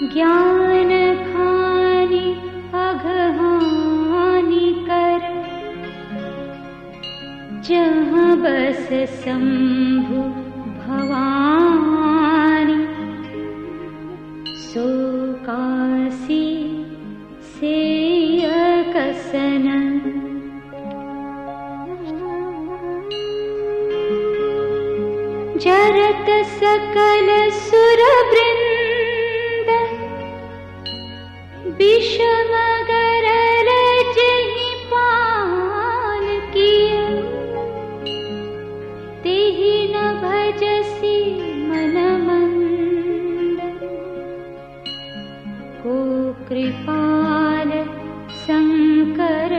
ज्ञान खानी अघहानि कर, जहाँ बस शंभु भवानी। सो काशी से अकसन, जरत सकल सुर वृंद, विषम गरल जहि पाल किया। तेहि न भजसी मन मंद, को कृपाल शंकर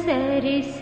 सरिस।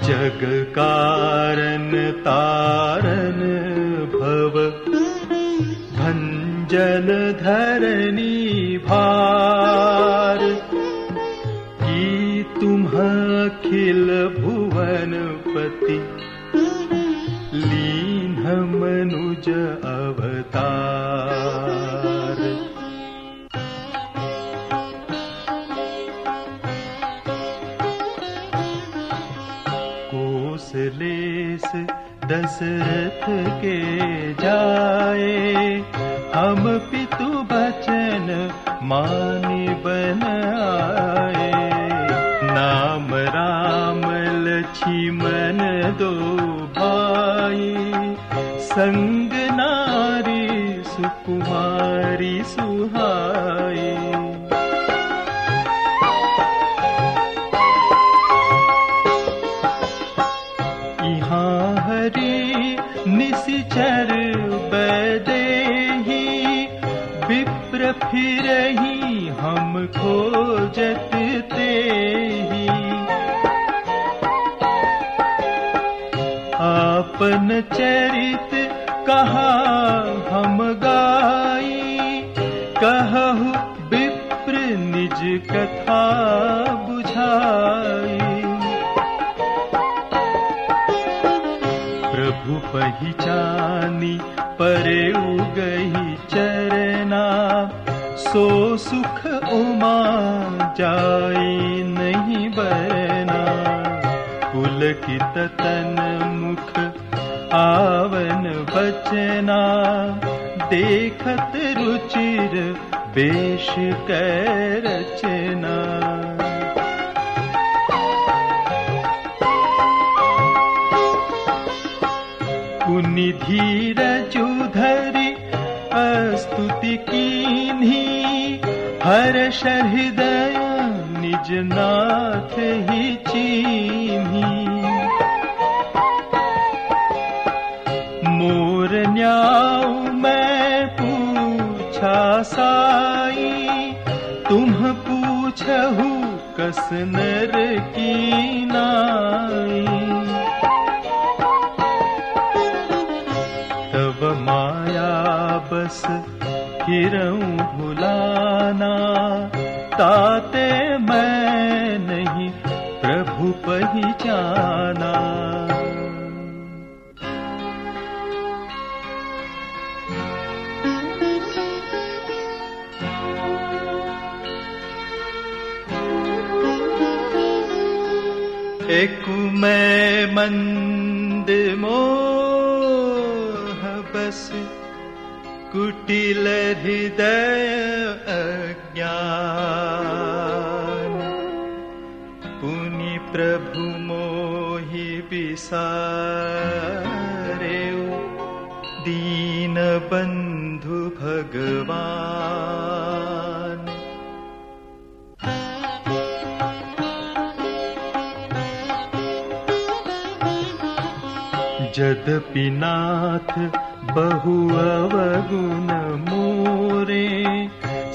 जग कारण तारन भव, भंजन धरनी भार। की तुम अखिल भुवनपति, लीन मनुज अवतार। कोसलेस दशरथ के जाए, हम पितु बचन मानि बन आए। नाम राम लक्ष्मण दो भाई, संग नारी सुख कुमारी सुहाई। यहाँ हरि निशिचर बैदेही, विप्र फिरही हम खोजत तेहि। आपन चरित कहा हम गाई, कहु विप्र निज कथा बुझाई। प्रभु पहिचानी परेउ गई चरना, सो सुख उमा जाई नहीं बरना। पुलकित तन मुख आवन बचना, देखत रुचिर बेश कै रचना। पुनि धीरजु धरि स्तुति कीन्ही, हर्ष हृदय निज नाथ ही चीन्ही। मोर न्याऊ मैं पूछा साई, तुम पूछहु कस नर की नाई। तब माया बस फिरऊं भुलाना, ताते मैं नहीं प्रभु पहिचाना। एक मैं मंद मोह बस, कुटिल हृदय अज्ञान। पुनि प्रभु मोहि बिसारेउ, दीन बंधु भगवान। यद्यपि नाथ बहु अवगुण मोरे,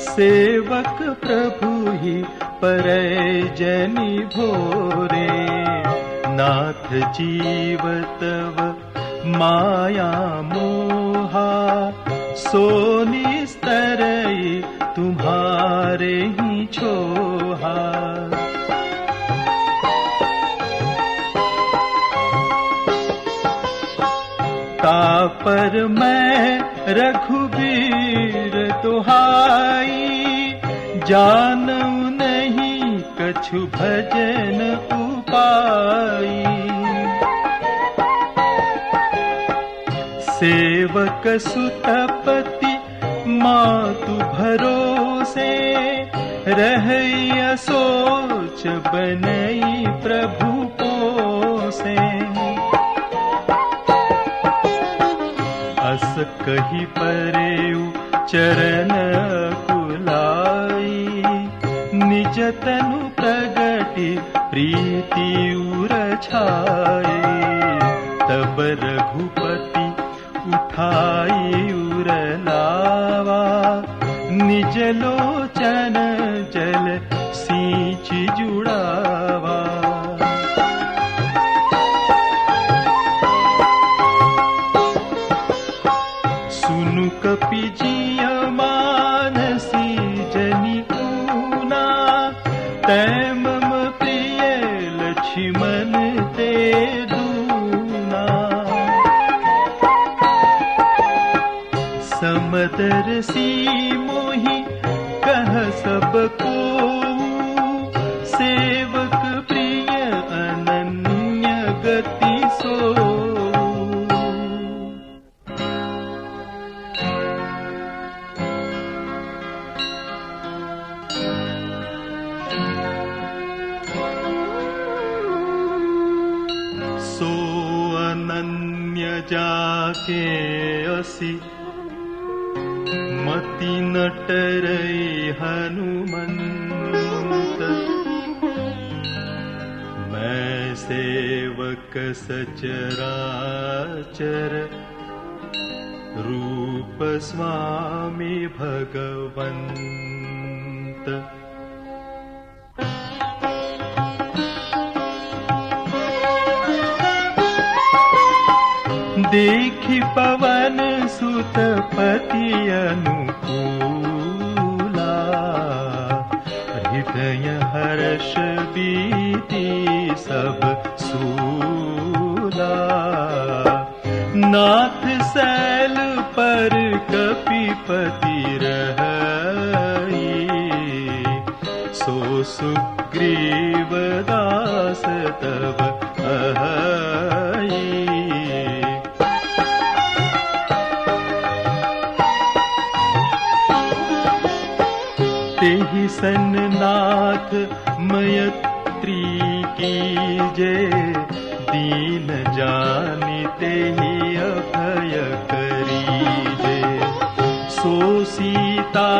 सेवक प्रभु ही परजनि भोरे। नाथ जीव तव माया मोहा, सो निस्तरई तुम्हारे ही छोहा। तापर मैं रघुबीर दुहाई, जानू नहीं कछु भजन उपाई। सेवक सुतपति मातु भरोसे, रहैया सोच बनई प्रभु पोसे। अस कही परेउ चरण कुलाई, निज तनु प्रगति प्रीति उर छाई। तब रघुपति उठाई उर लावा, निज लोचन जल सींच जुड़ावा। सुनु कपि जिय मानसी जनि ऊना, तै मम प्रिय लक्ष्मण ते दूना। समदर्शी मोहि कह सब को, सेवक प्रिय अनन्य गति सो। सो अनन्य जाके असी, अति नटरई हनुमंत। मैं सेवक सचराचर रूप स्वामी भगवंत। देखि पवन सुत पति अनुकूला, हृदय हर्ष बीति सब सूला। नाथ सैल पर कपिपति रही, सो सुग्रीव दास तब अहई। तेहि सन्नाथ मयत्री कीजे, दीन जानि तेहि अभय करीजे। सो सीता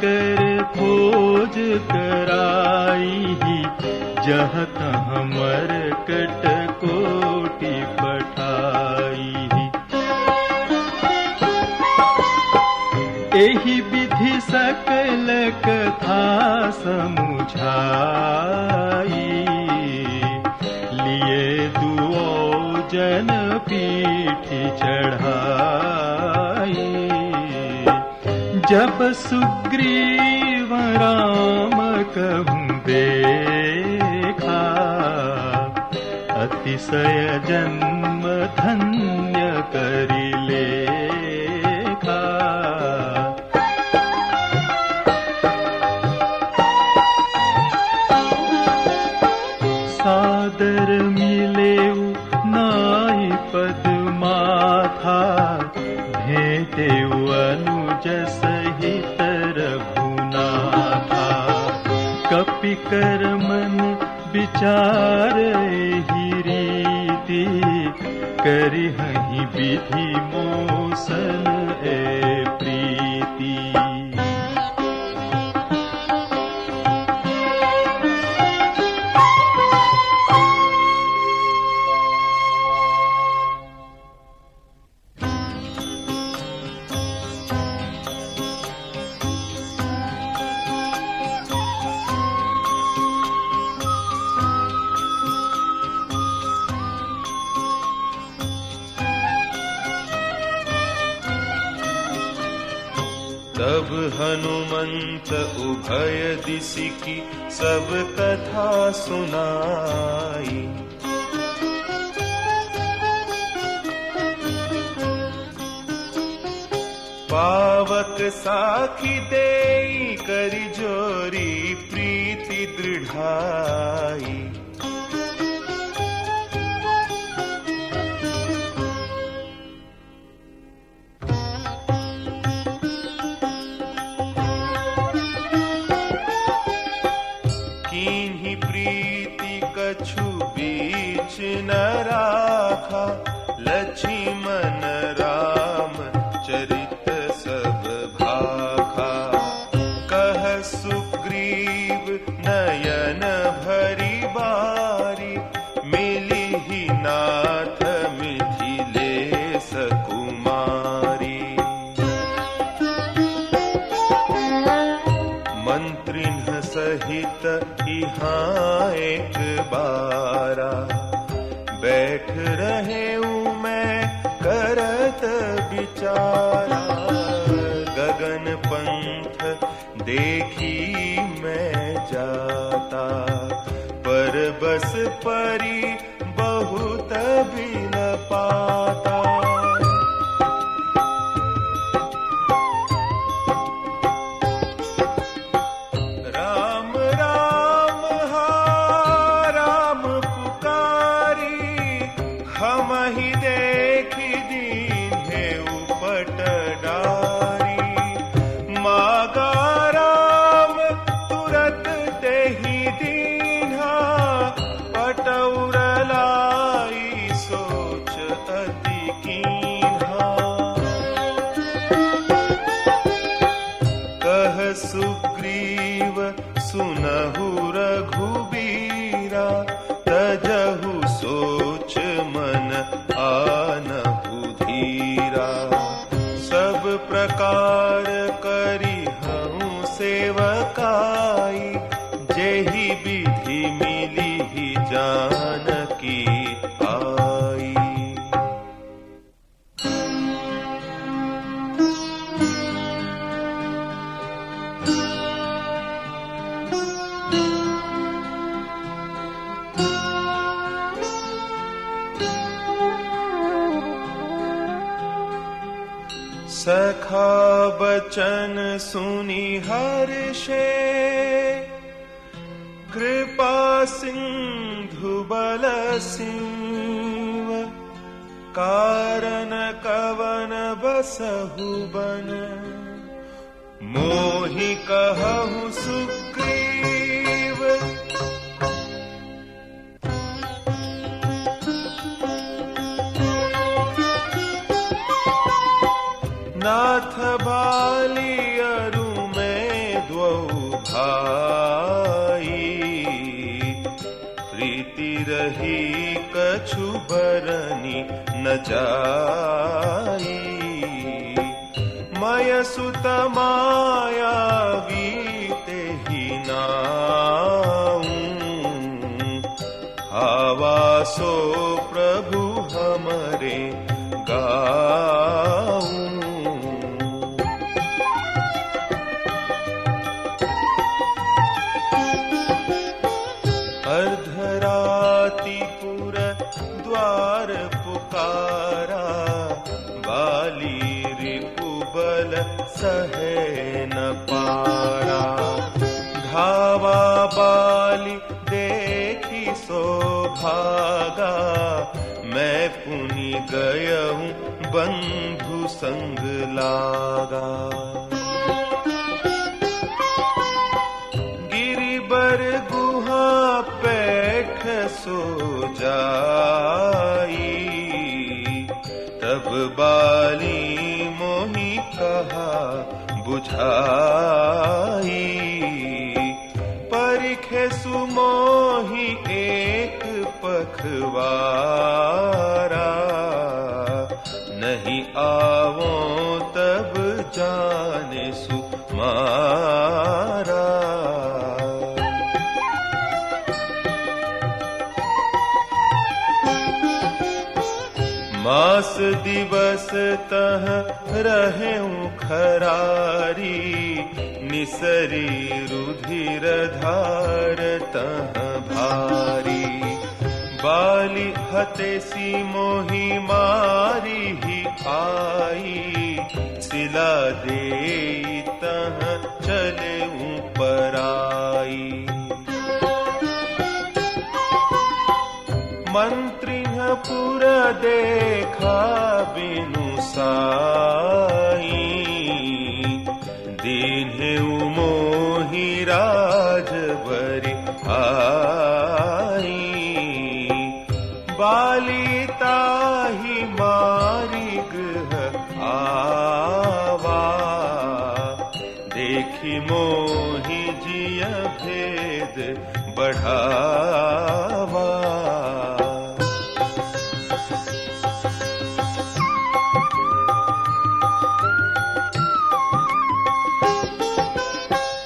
कर खोज कराई, जह तह मरकट कोटि पठाई। एहि विधि सकल कथा समुझाई, लिए दुओ जन पीठी चढ़ाई। जब सुग्रीव राम कहूँ देखा, अतिशय जन्म धन्य करि लेखा। सादर मिलेउ नाई पद माथा, भेटेउ अनुज सहित रघुनाथा। कपि कर मन विचार ही रीति, करिहहि विधि मोसन ए प्रीति। तब हनुमंत उभय दिसि की सब कथा सुनाई। पावक साखी देई करि जोरी प्रीति दृढ़ाई। कीन्ही प्रीति कछु बीच न राखा, लक्ष्मण राम चरित सब भाखा। कह सुग्रीव नयन भरी बारी, मिलिहि नाथ मिथिलेश कुमारी। मंत्रिन सहित यहाँ एक बारा, बैठ रहे मैं करत विचारा। गगन पंथ देखी मैं जाता, पर बस परी बहुत बिन पाता। हमहि देखि दीन्हे उपट डारी। मागा राम तुरत तेहि दीन्हा, पटौर लाई सोच अति की। सुग्रीव सुनहु रघुबीरा, तजहु सोच मन आनहु धीरा। सब प्रकार करिहउँ सेवकाई, जेहि विधि मिलिहि जानकी आई। सखा बचन सुनि हर्षे, कृपा सिंधु बल सिंह। कारण कवन बसहु बन, मोहि कहहु सुग्रीव। नाथ बाली अरु मैं द्वौ भाई, प्रीति रही कछु बरनी न जाई। मय सुत मायावी तेहि नाऊं, आवासो प्रभु हमरे गाऊं। अर्धरातिपुर द्वार पुकारा, बाली रिपुबल सहे न पारा। धावा बाली देखी सो भागा, मैं पुनि गयहूँ बंधु संग लागा। गिरिबर गुहा पैठ सो जाई, तब बाली मोहि कहा बुझाई। परिखे सुमोहि एक पखवारा, नहीं आवो तब जाने सुमारा। मास दिवस तह रहेऊँ खरारी, निसरी रुधिर धार तह भारी। बाली हतेसी मोहि मारी ही आई, सिला देई तह चलेऊँ पराई। मंत्रिनपुर देखा बिनु साई, दीन्हेउ मोहि राजबरि आई। बाली ताहि मारी गृह आवा, देखी मोहि जिय भेद बढ़ावा।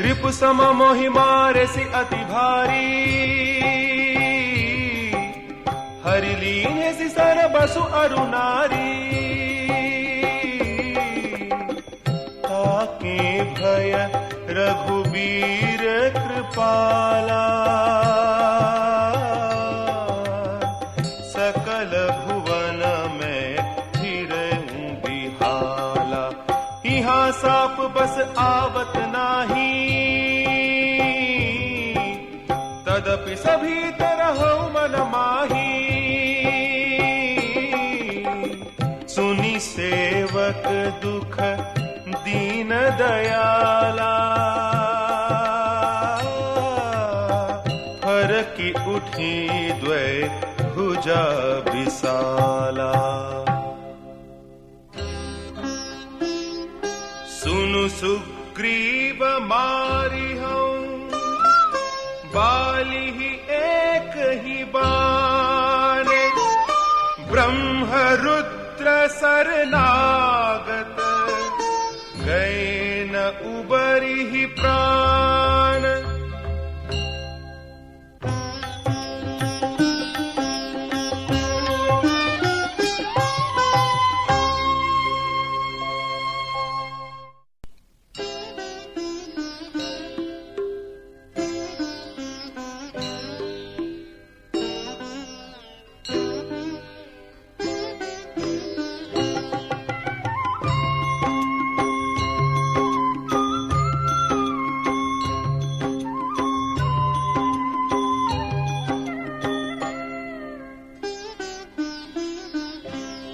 रिपु सम मोहि मारे सि अति भारी, हरि लीन्हे सि सर बसु अरु नारी। ताके भय रघुबीर कृपाला, सकल भुवन में फिरऊँ बिहाला। यहाँ साप बस आवत नाही, तदपि सभी तरहु मन माही। सुनि सेवक दुख दीन दयाला, फरकी उठी द्वै भुजा विशाला। सुनु सुग्रीव मारी हूँ बाली ही एक ही बाण ब्रह्म रुद्र सरनागत गए न उबरी ही प्राण।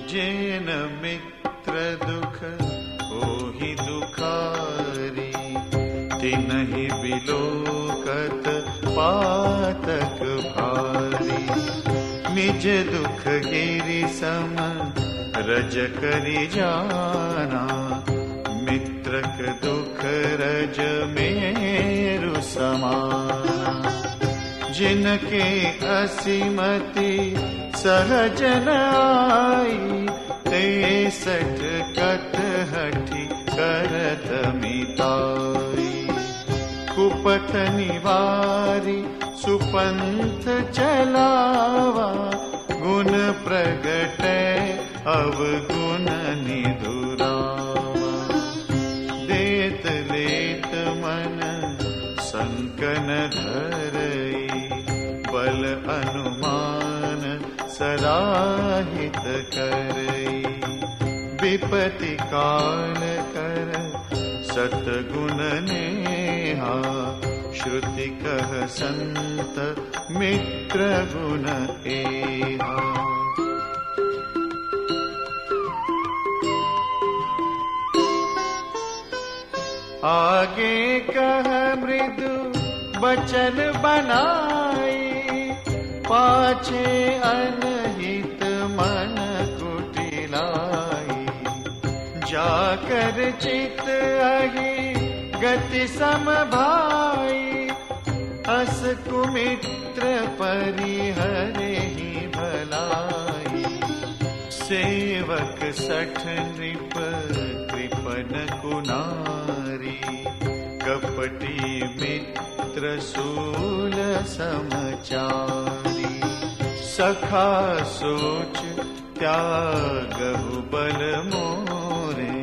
जेन मित्र दुख ओहि दुखारी तिनहि बिलोकत पातक भारी। निज दुख गिरि सम रज करि जाना मित्रक दुख रज मेरु समाना। जिनके असीमति सहजन आई ते सठ कत हठि करत मिताई। कुपथ निवारी सुपंथ चलावा गुण प्रगटै अवगुण निधुरावा। देत लेत मन संकन धरई बल अनुमान सराहित करई। विपत्ति काल कर सतगुण नेहा श्रुति कह संत मित्र गुण एहा। आगे कह मृदु बचन बनाई पाछे अनहित मन कुटिलाई। जाकर चित अहि गति समभाई अस कुमित्र परिहरे ही भलाई। सेवक सठ नृप कृपन कुनारी कपटी मित्र सूल समचारी। सखा सोच त्यागहु बल मोरे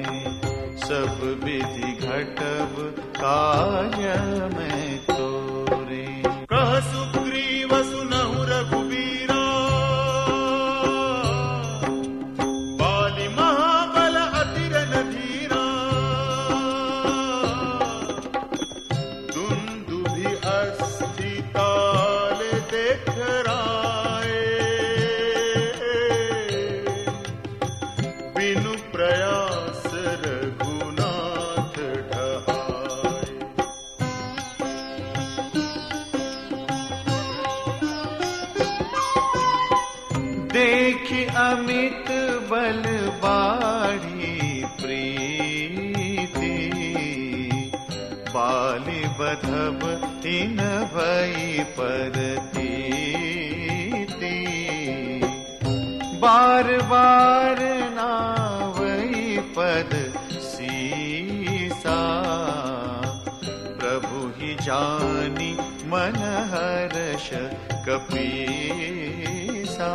सब विधि घटब कार्य में तोरे। कह सुग्रीव सुनहु रघुबीरा बाली महाबल अति रणधीरा। दुंदुभि अस्थि ताल देख राए बिनु प्रयास रघुनाथ ढहाए। देखि अमित बल बाढ़ी प्रीति बाली बधब इन भई परतीति। बार बार नावई पद सीसा प्रभु ही जानी मन हर्ष कपीसा।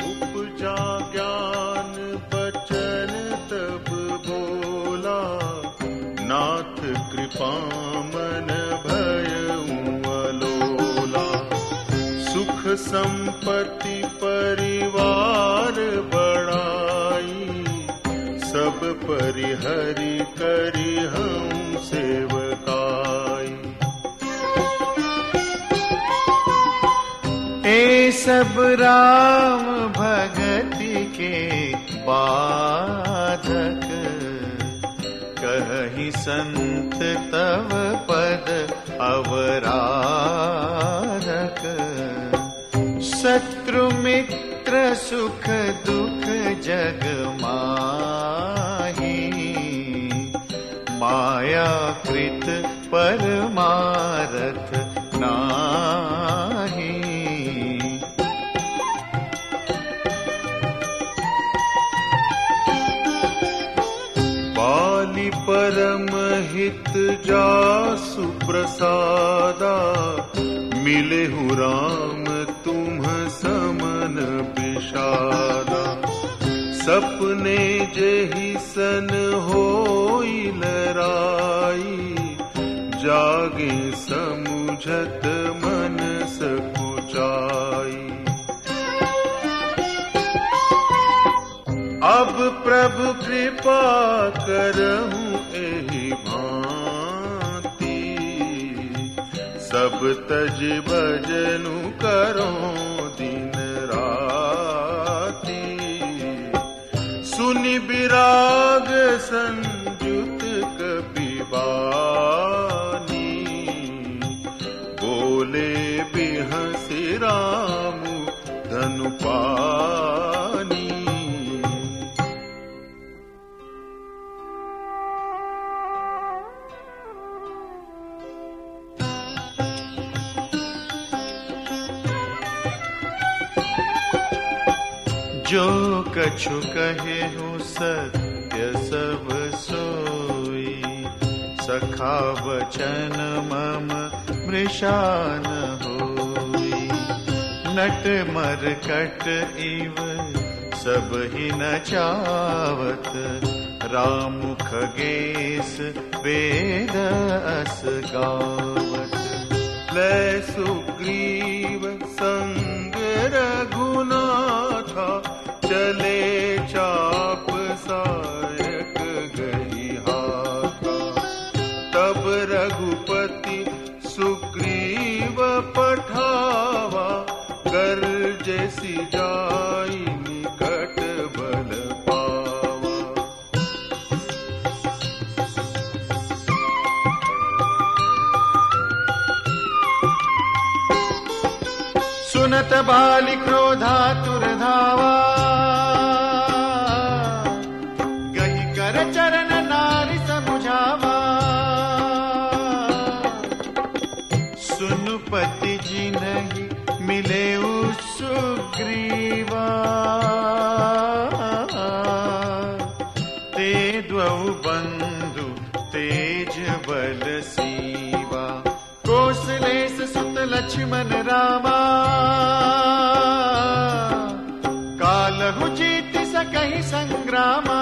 उपजा ज्ञान बचन तब बोला नाथ कृपा मन भयउ अलोला। सुख संपत्ति परिवार बढ़ाई सब परिहरि करि हम सेवकाई। ए सब राम भगति के बाधक कहि संत तव पद अवराधक। शत्रु मित्र मित्र सुख दुख जग माही, माया कृत परमारथ नाही। बाली परम हित जासु प्रसादा, मिले हु राम तुम समन विषादा। सपने जेहि सन होई लराई, जागे समुझत मन सकुचाई। अब प्रभु कृपा करहूँ एहि भांति, सब तज भजनु करो दिन राति। सुनि विराग संयुत कपिवानी, बोले बिहसि राम धनु पानी। जो कछु कहे हो सत्य सब सोई, सखा वचन मम मृषा न होई। नट मरकट इव सब ही नचावत, राम खगेश वेद अस गावत। लय सुग्रीव संग रघुनाथा, चले चाप सायक गई हाथा। तब रघुपति सुग्रीव पठावा, गर्जसि जाई निकट बल पावा। सुनत बालि क्रोधातुर धावा, गही कर चरण नारि समुझावा। सुनुपति जिनहि मिलेउ सुग्रीवा, ते द्वौ बंधु तेज बल सीवा। कौसलेस सुत लक्ष्मण रामा, कालहु जीति सकहि संग्रामा।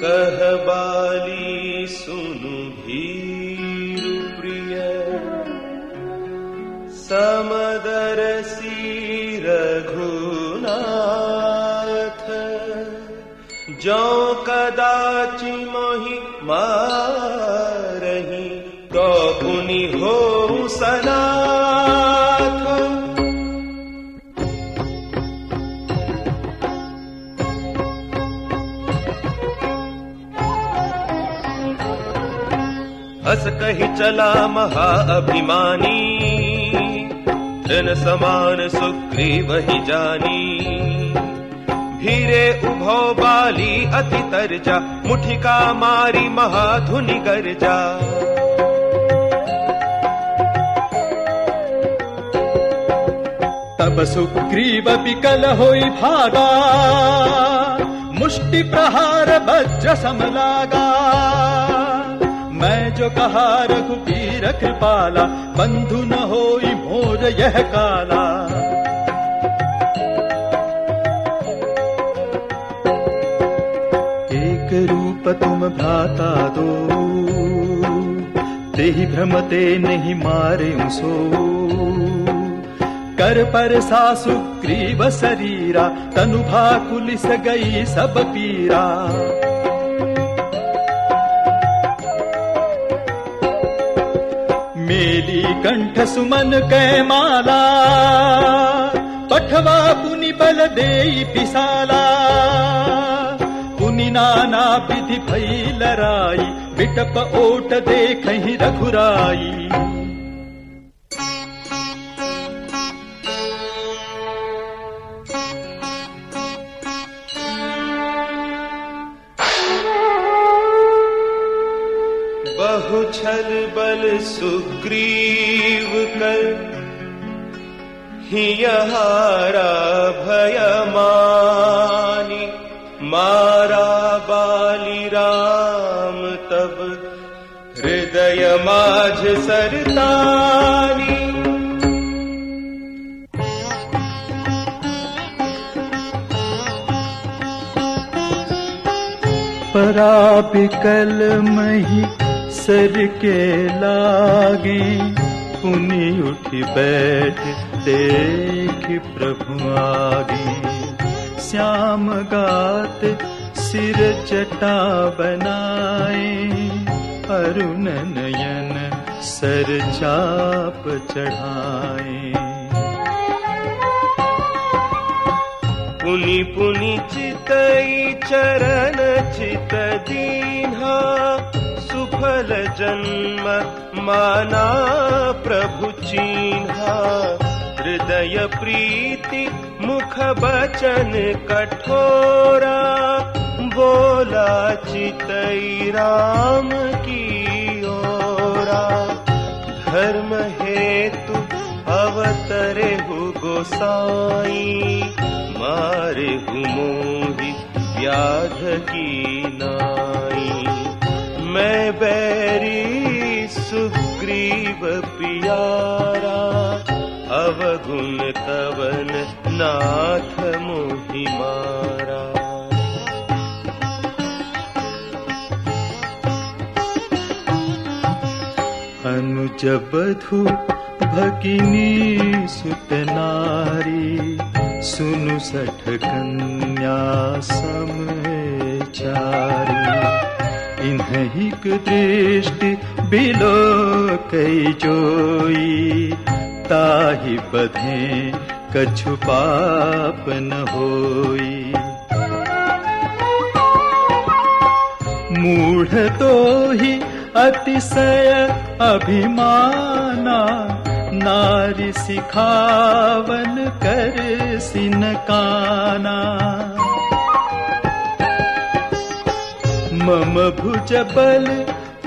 कह बाली सुनु भीरु प्रिय, समदरसी रघुनाथ। जो कदाचि मोहि मारहि, तो पुनि होऊँ सनाथ। हस कहि चला महा अभिमानी, जन समान सुग्रीव ही जानी। भीरे उभौ बाली अति तरजा, मुठिका मारी महाधुनि गर्जा। तब सुग्रीव विकल होई भागा, मुष्टि प्रहार वज्र सम लागा। मैं जो कहा रघुबीर कृपाला, बंधु न होई मोर यह काला। एक रूप तुम भ्राता दो, तेहि भ्रमते नहीं मारे सो। कर पर सासु ग्रीव शरीरा, तनु भाकुलिस गई सब पीरा। मेली कंठ सुमन कै माला, पठवा पुनि बल देई पिसाला। पुनि नाना विधि भई लराई, बिटप ओट देखहि रघुराई। बहु छल बल सुग्रीव कर, हियहारा भय मानी। मारा बाली राम तब, हृदय माझ सरतानी। पराबिकल मही सर के लागे, पुनि उठ बैठ देख प्रभु आगे। श्याम गात सिर जटा बनाए, अरुण नयन सर चाप चढ़ाए। पुनि पुनि चितई चरण चित दीन्हा, सुफल जन्म माना प्रभु चीन्हा। हृदय प्रीति मुख बचन कठोरा, बोला चितई राम की ओरा। धर्म हेतु अवतरे हु गोसाई, मारे हु मोहि व्याध की नाई। मैं बैरी सुग्रीव पियारा, अवगुण कवन नाथ मोहि मारा। अनुज बधु भगिनी सुत नारी, सुनु सठ कन्या समचारी। इन्हिक दृष्टि बिलो कई जोई, ताहि बधे कछु पाप न होई। मूढ़ तो ही अतिशय अभिमाना, नारी सिखावन कर सिनकाना। मम भुज बल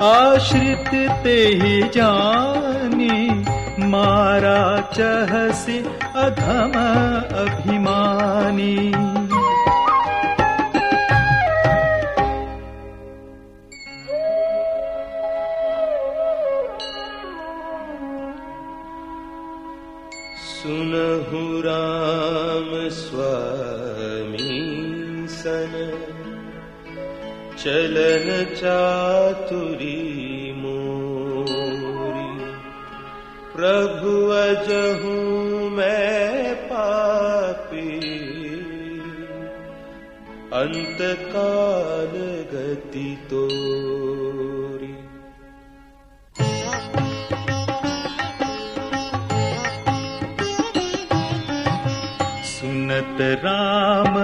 आश्रित ते ही जानी, मारा चहसि अधम अभिमानी। सुनहु राम स्वामी सन, चलन चातुरी मोरी। प्रभु अजहू मैं पापी, अंत काल गति तोरी। सुनत राम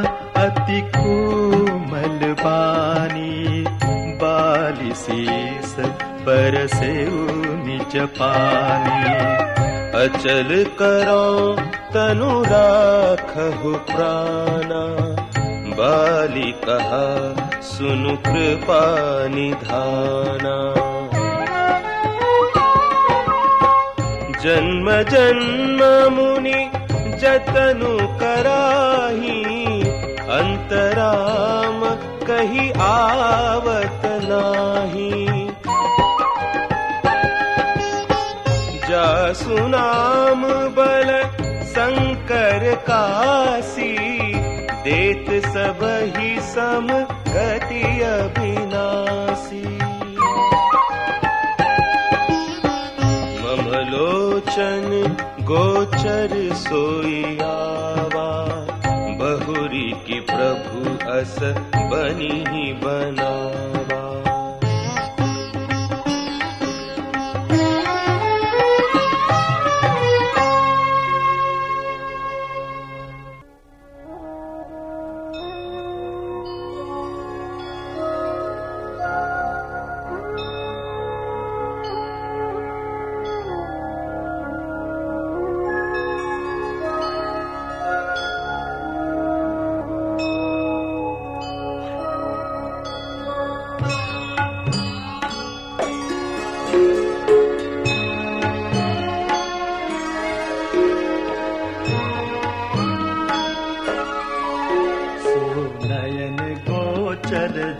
अति कोमल बानी, बाली शीस परसेउ निज पानी। अचल करो तनु राखहु प्राणा, बाली कहा सुनु कृपा निधाना। जन्म जन्म मुनि जतनु कराही, अंतराम कही आवत नाही। जासु नाम बल शंकर कासी, देत सबहि सम गति अविनाशी। मम लोचन गोचर सोई आवा, बहुरी की प्रभु अस बनी ही बनावा।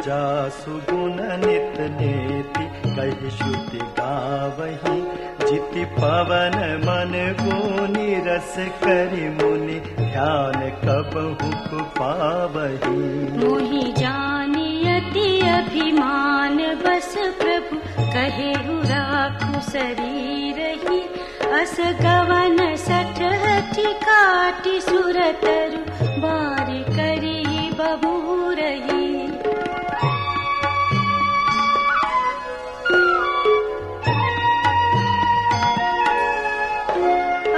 जासु गुण नित नेति, कहि श्रुति गावहि जिति पवन मन गुनि रस करि मुनि, ध्यान कबहु पावहि। मोहि जानियति अभिमान बस प्रभु, कहेहु राखु शरीरहि। अस गवन सठहठि काटि सुरतरु, बारि करी बबूरहि।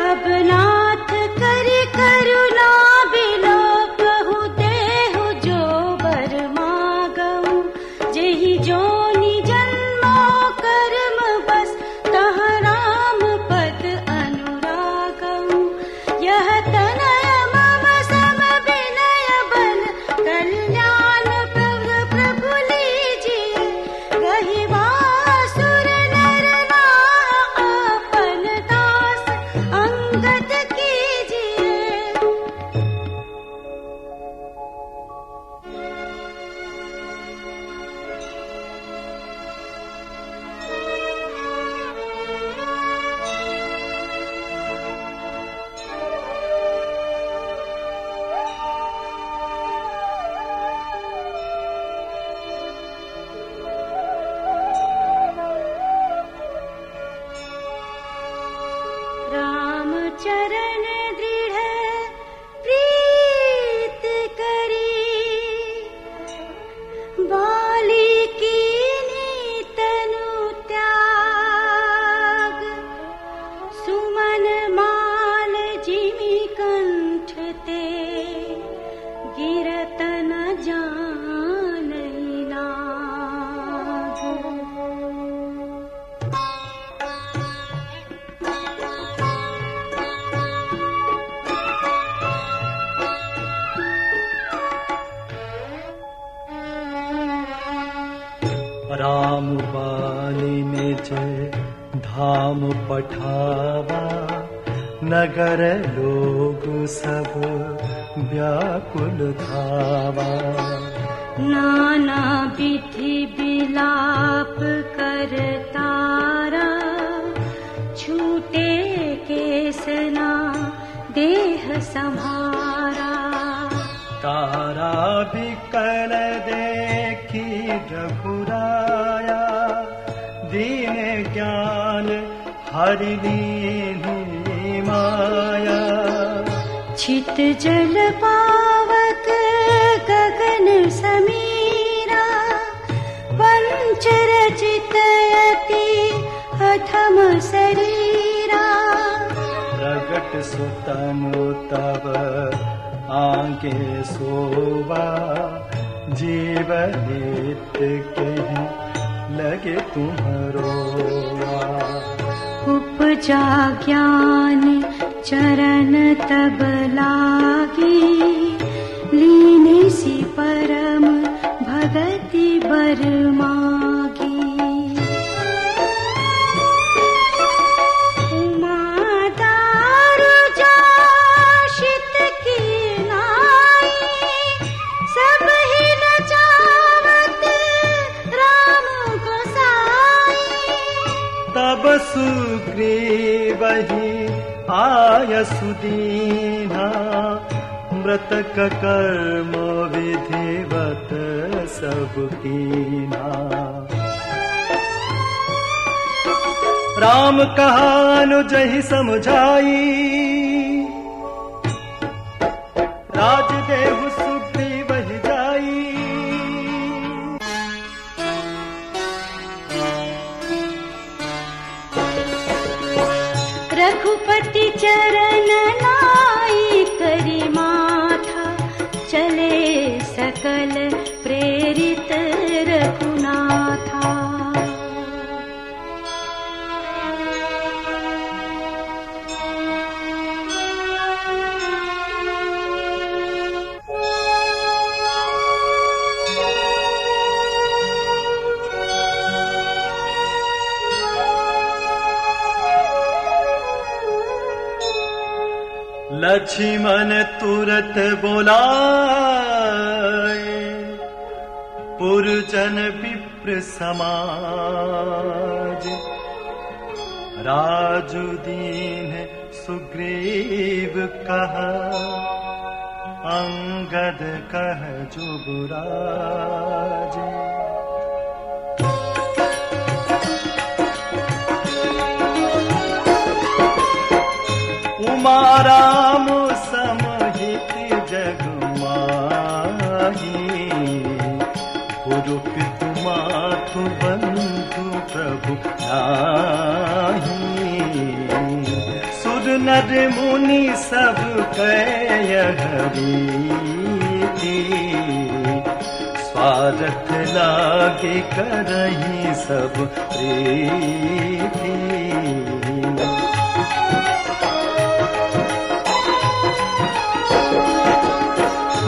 अब नाथ करि करुणा बिलो, कहु देहु जो बर मागऊ। जेहि जोनि जन्मो कर्म बस, तह राम पद अनुरागऊ। यह तनय मम सम विनय बल, कल्याण प्रभु लीजिए। कहि वासुर नर नाह, आपन दास अंगद कीजिए। राम चरण दृढ़ प्रीत करी, बाली कीन्ही तनु त्याग। सुमन माल जिमि कंठ ते, गिरत न जानहि नाग। राम बाली निज धाम पठावा, नगर लोग सब व्याकुल धावा। नाना विधि विलाप करतारा, छूटे केसना देह सम्हारा। तारा बिकल देखी रघुराया, दीन ज्ञान हरि लीन्ही माया। छित जल पावक गगन समीरा, पंच रचित अति अधम शरीरा। प्रगट सुतनु तब आगे सोवा, जीव नित्य कहीं लगे तुम्हरोवा। उपजा ज्ञान चरण तब लागी, लीने सी परम भगति बर मागी। तब सुग्रीवहि आयसु दीना, मृतक कर्म विधिवत सब कीना। राम कहानु जहि समझाई, राज देहु सुग्रीव ही जाई। रघुपति चरण नाई करी माथा, चले सकल प्रेरित रघुनाथा। लक्ष्मण तुरत बोलाए, पुरजन विप्र समाज। राजु दीन सुग्रीव कहा, अंगद कह जुबराज। उमा राम समहित जग माही, पुरुष माथु बंधु प्रभु नाही। सुर नर मुनि सब कह हरि, स्वार्थ लागे करहि सब प्रीति।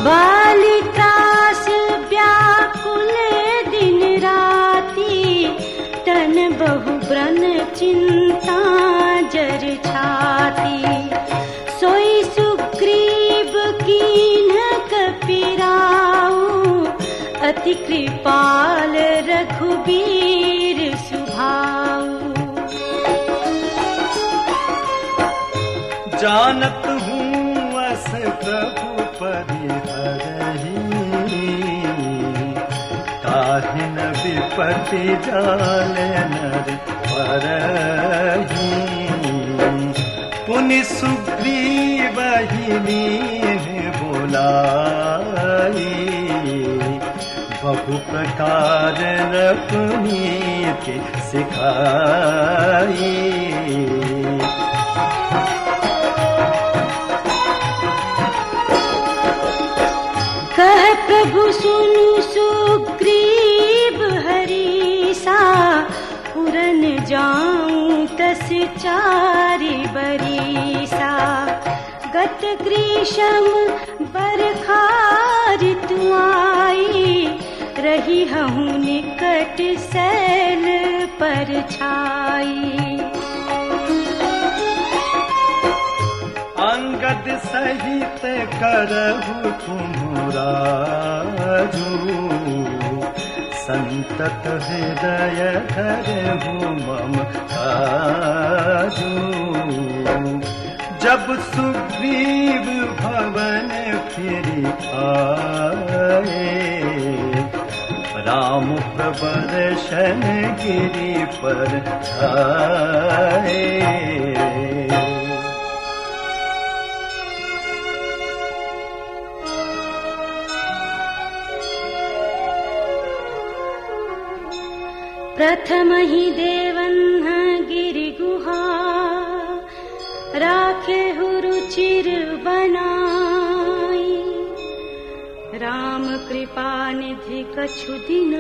बालित्रास व्याकुल दिन राती, तन बहु व्रन चिंता जर छाती। सोई सुग्रीव कीन्ह कपिराऊ, अति कृपाल रघुबीर सुभाऊ। जानत हूँ अस प्रभु परिहरहि, काहि न विपत्ति जाल नर परहि। पुनि सुग्रीव ही बोलाई, बहु प्रकार रघुनीति सिखाई। कह प्रभु सुनु सुग्रीव हरीसा, पुरन जाऊं तस चारि बरीसा। गत ग्रीष्म बरखा ऋतु आई, रही हूँ निकट सैल पर छाई। अंगद सहित करहु तुम राजू, संतत हृदय धरहु मम काजू। जब सुग्रीव भवन फिरि आए, राम प्रबर्शन गिरि पर छाए। प्रथम ही देवन्ह गिरि गुहा, राखे रुचिर बनाई। राम कृपा निधि कछु दिन,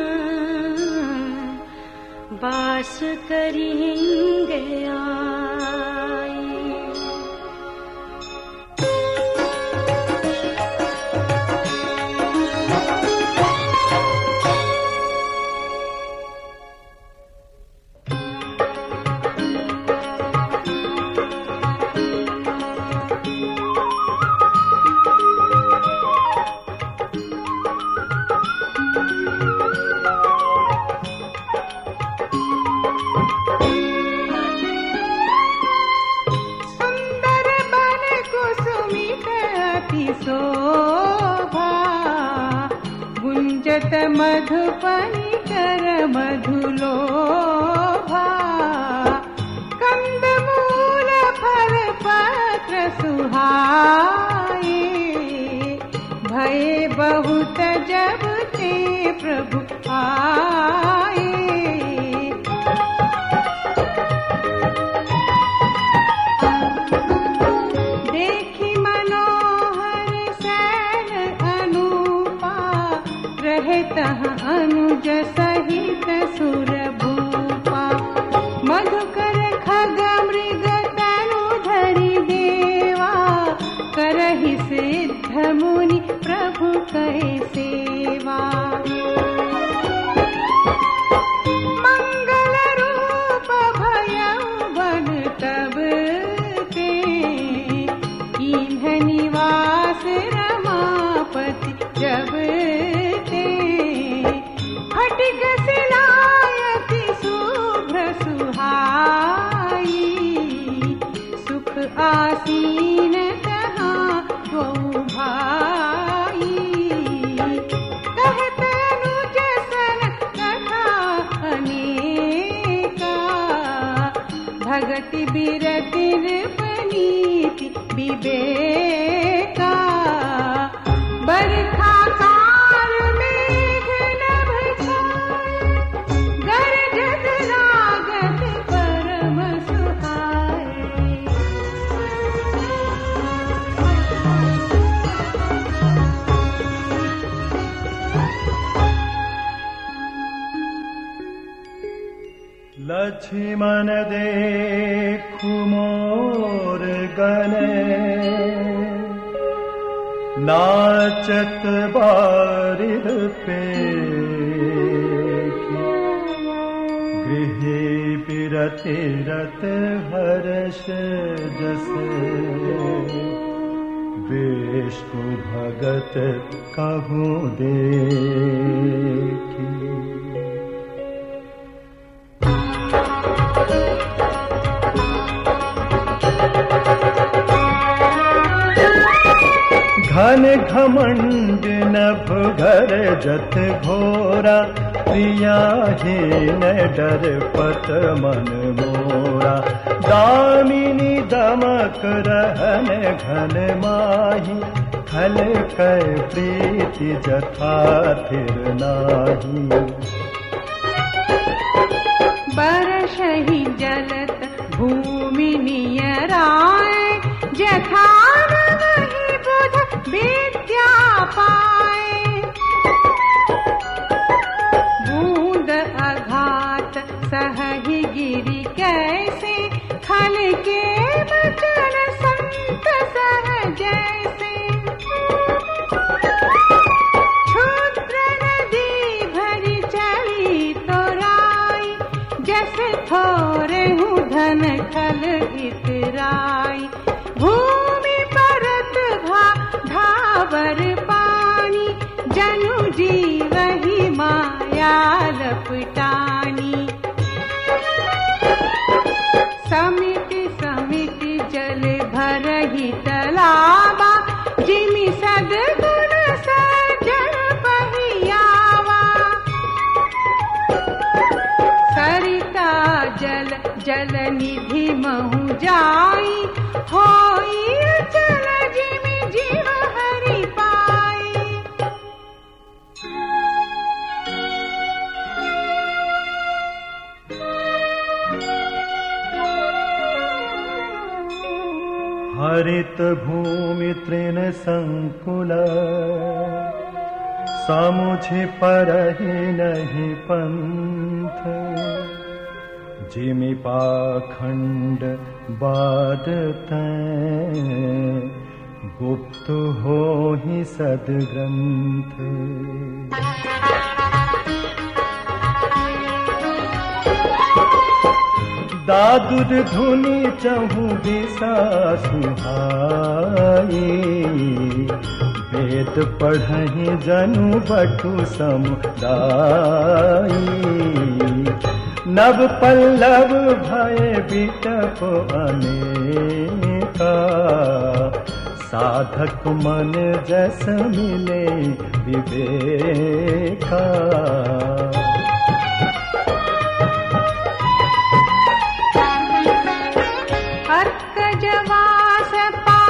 बास करिंगे आई। मधुपनि कर मधुलोभा, सुहाए, भय बहुत जब ते प्रभु आए। देखी मनोहर सैल अनुपा, रहे तहाँ अनुज सहित सुर भूपा। मधुकर खग मृग तनु धरि देवा, करहि सिद्ध मुनि प्रभु कै सेवा। मंगल रूप भयउ बन तब ते, कीन्ह निवास रमापति जब ते। फटिक सिलायति शुभ्र सुहाई, सुख आसीन तहाँ द्वौ भाई। कहत अनुज सन कथा अनेका, भगति बिरति नृपनीति विवेका। बरखा काल मेघ नभ छाए, गरजत लागत परम सुहाए। लक्ष्मण देखु मोर गने, नाचत बारिद पेखी। गृहे बिरति रत हर्ष जस, विष्णु भगत कहूँ देखी। घन घमंड नभ घर जत घोरा, प्रियाहीन डर पत मन मोरा। दामिनी दमक रहन घन माही, खल कै प्रीति जथा थिर नाही। बरसहि जलत भूमि नियराए, जथा वही बुध विद्या पाए। बूंद अघात सहहि गिरि कैसे, खल के बचन संत सह जैसे। क्षुद्र नदी भरी चली तोराई, जैसे थोरहु धन खल इतराई। भूमि परत धावर पानी, जनु जीवहि माया लपटानी। समिति समिति जल भरहि तलावा, जिमि सद्गुण सज्जन पहियावा। सरिता जल जल निधि महु जाई, होई चल जिमि जीव हरि पाई। हरित भूमि तृण संकुल, समुझि परहि नहीं पंथ। जिमि पाखंड बाढ़तैं, गुप्त होहि सद्ग्रंथ। दादुर धुनि चहु दिशा सुहाई, वेद पढ़हि जनु बटु समुदाई। नव पल्लव भय बिटप अनेका, साधक मन जस मिले विवेका। अर्कजवास पा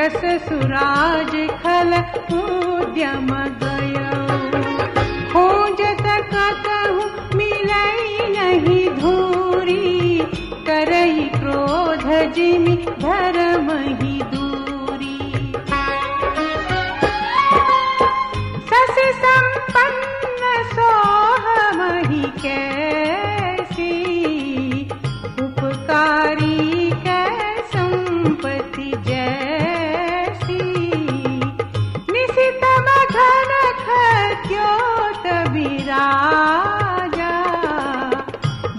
रस सुराज खल उद्यम गयो खोजत कतहु मिलई नहीं धूरी करई क्रोध जिमि धर्म ही दूरी सस संपन्न सोहमहि कैसी उपकारी कै संपत्ति जैसी निशितम घन खद्योत बिराजा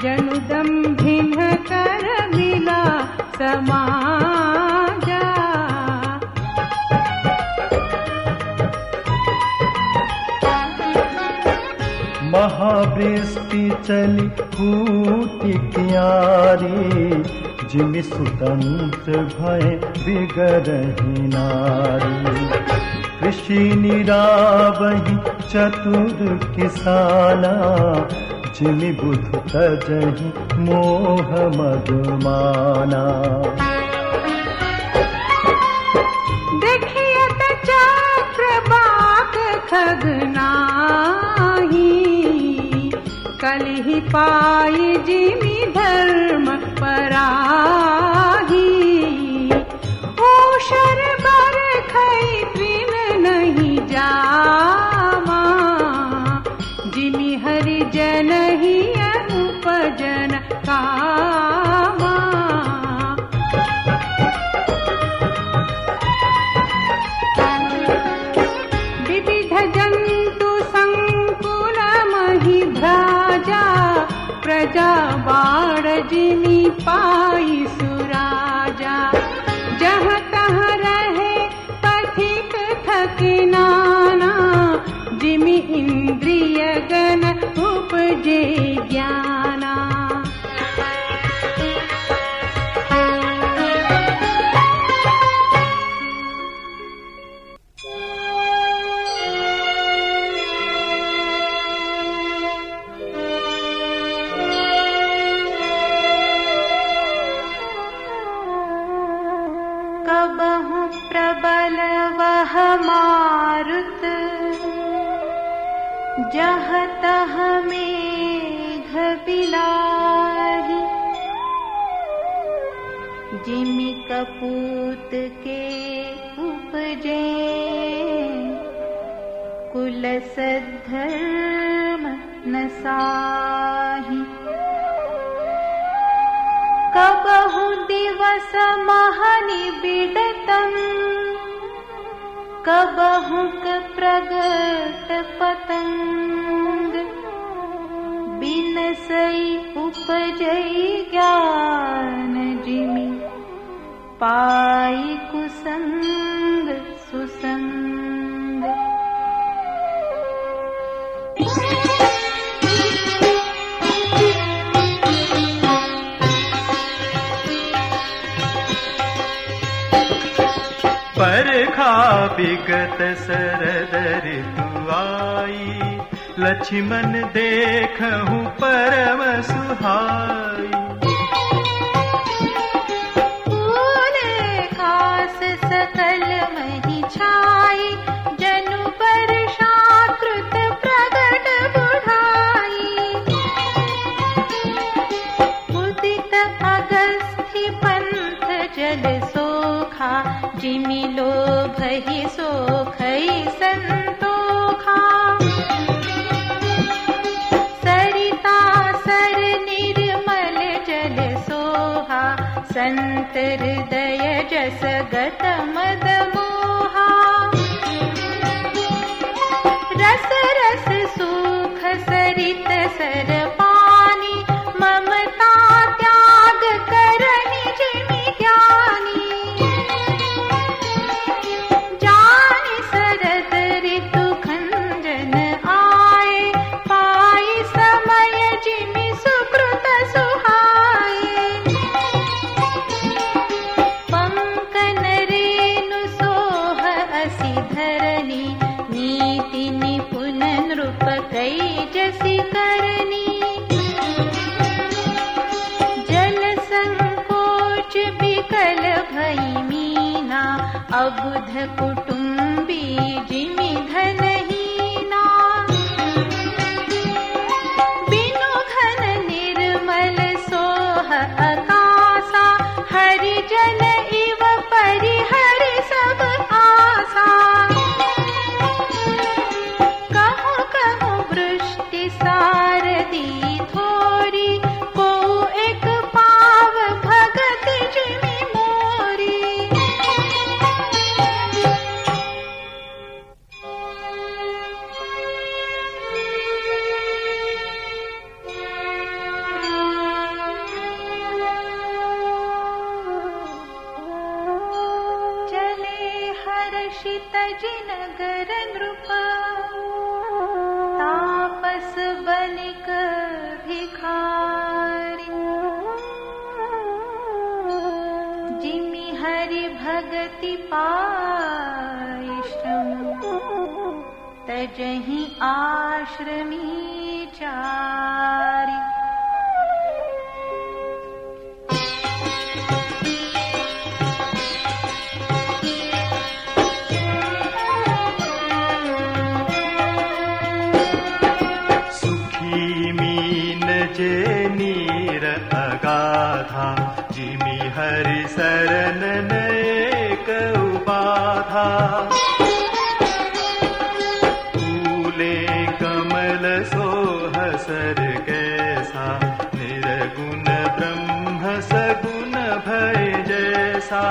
जनुदम भिन्न कर मिला समाजा महावृष्टि चली फूटी क्यारी जिमि सुतंत्र भय बिगड़हि नारी कृषि निरावहि चतुर किसाना जिमि बुध तजहि मोह मदमाना देखियत चक्र बाक खगनाही कलहि पाई जिमि धर्म पराही ऊषर बरखई तृण नहीं जामा जिमि हरि जन ही उपजन कामा विविध जंतु संकुल महि भ्राजा प्रजा बाढ़ जिमि पाई सुराजा जहाँ तहाँ रहे पथिक थकिनाना जिमि इंद्रिय गण उपजे ज्ञाना कबहु प्रबल वह मारुत जह तह मेघ बिलाही जिमि कपूत के उपजे कुल सद्धर्म न साही कबहु दिवस महनि बिडतम कबहु प्रगट पतंग बिनसई उपजई ज्ञान जिमि पाई कुसंग सुसंग परखा विगत शरद ऋतु आई लक्ष्मण देखहु परम सुहाई पूरे खास सकल मही छाई जनु वर्षाकृत प्रगट बुढ़ाई उदित अगस्थि पंथ जल सोखा जिमि लोभहि सोखई संतोखा सरिता सर निर्मल जल सोहा संत हृदय जस गत मद मोहा रस रस सुख सरित सर पानी ममता त्याग करहि जिमि ज्ञानी जानि शरद ऋतु खंजन आए पाई समय जिमि सुकृत सुहाए पंकन रेणु अबुध कुटुंबी जिमि धनहीना, बिनु घन निर्मल सोह अकासा, हरिजन इव परिहरि सब आसा। कहु कहु वृष्टि सारदी थोरी, को एक पाव भगत जिमि मोरी। हर्षित जिनगर नृप, तापस बनिक भिखारी। जिमि हरि भगति पाई श्रम, तजहि आश्रमी चारी। जे नीर अगाधा, जिमि हरि सरन नेक उबाधा। फूले कमल सोह सर कैसा, निर्गुण ब्रह्म सगुण भय जैसा।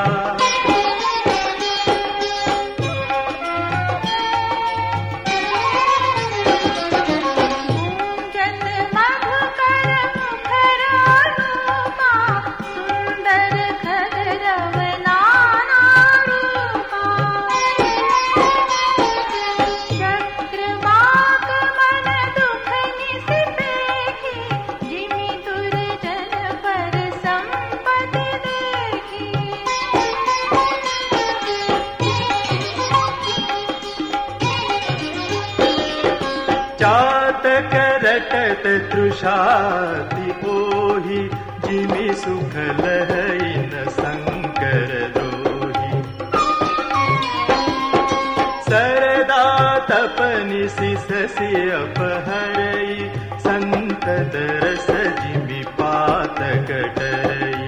चातक रटत तृषाति ओहि, जिमि सुख लहै न संकर दोहि। सरदा तपनि सिससि अपहरै, संतत रस जिमि पातक डरै।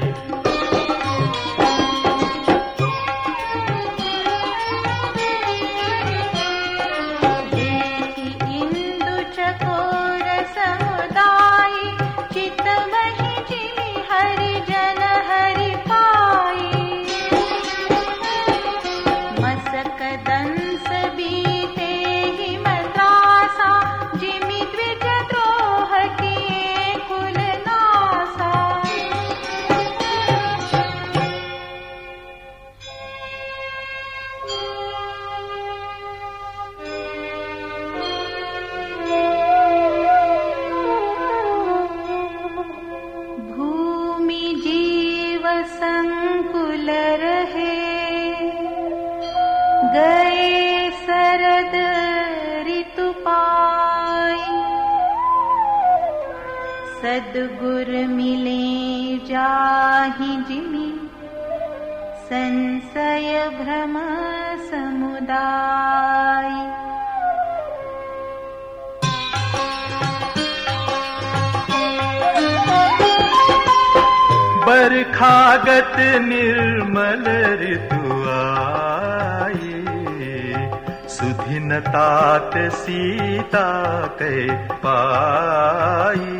संकुल रहे, गए शरद ऋतु पाई। सद्गुर मिले जाहि जिमि, संशय भ्रम समुदाय। बरखागत निर्मल ऋतु आए, सुधिन तात सीता कै पाई।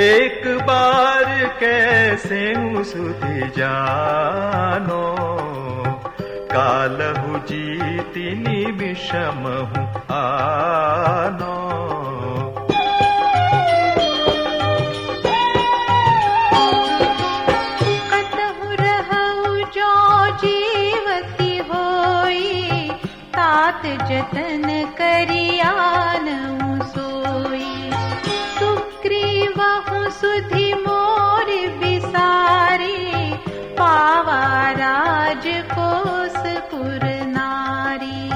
एक बार कैसे सुधि जानो, कालहु जीति निमिषमहु आनो। जतन करियानऊ सोई, सुग्रीवहु सुधि मोर बिसारे। पावा राजकोष पुर नारी।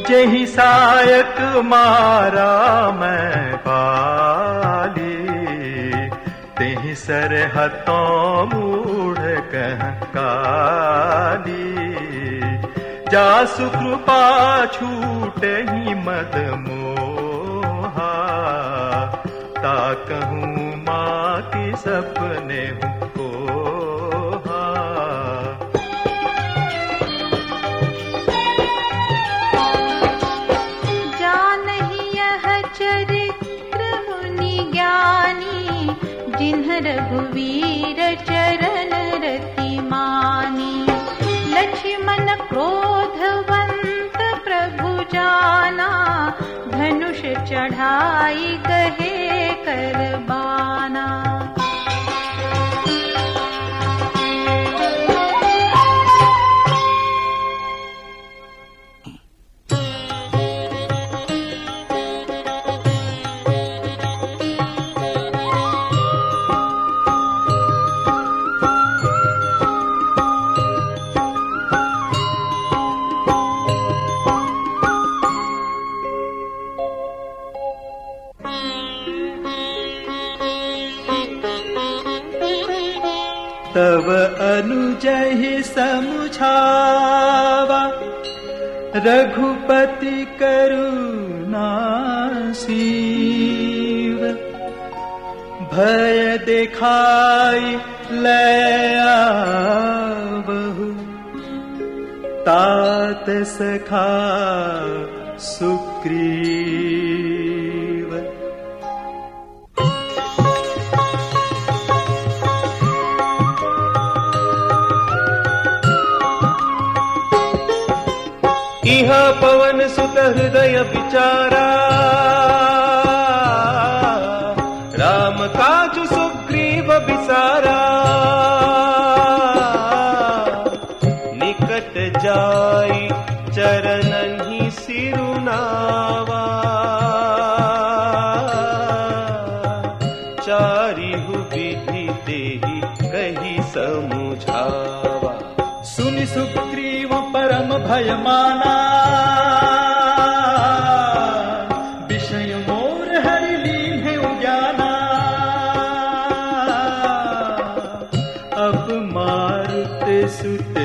जहि सायक मारा मैं पाली, तेहि सरहतों मूढ़ कह काली। जासु कृपा छूटे ही मद मोहा, ता कहूँ माँ की सपने हूँ कोहा। जानहि यह चरित्र मुनि ज्ञानी, जिन्ह रघुवीर चरण रति मानी। लक्ष्मण क्रोधवंत प्रभु जाना, धनुष चढ़ाई गहे करबाना। तव अनुजहि समुझावा, रघुपति करुणा सीव। भय दिखाई ले आवहु, तात सखा सुग्रीव। इह पवन सुत हृदय विचारा, राम काजु सुग्रीव बिसारा। निकट जाई चरणहि सिरुनावा, चारिहु विधि देहि कहि समुझावा। सुनि सुग्रीव परम भय माना, विषय मोर हरि लीन्हे उद्याना। अब मारुत सुत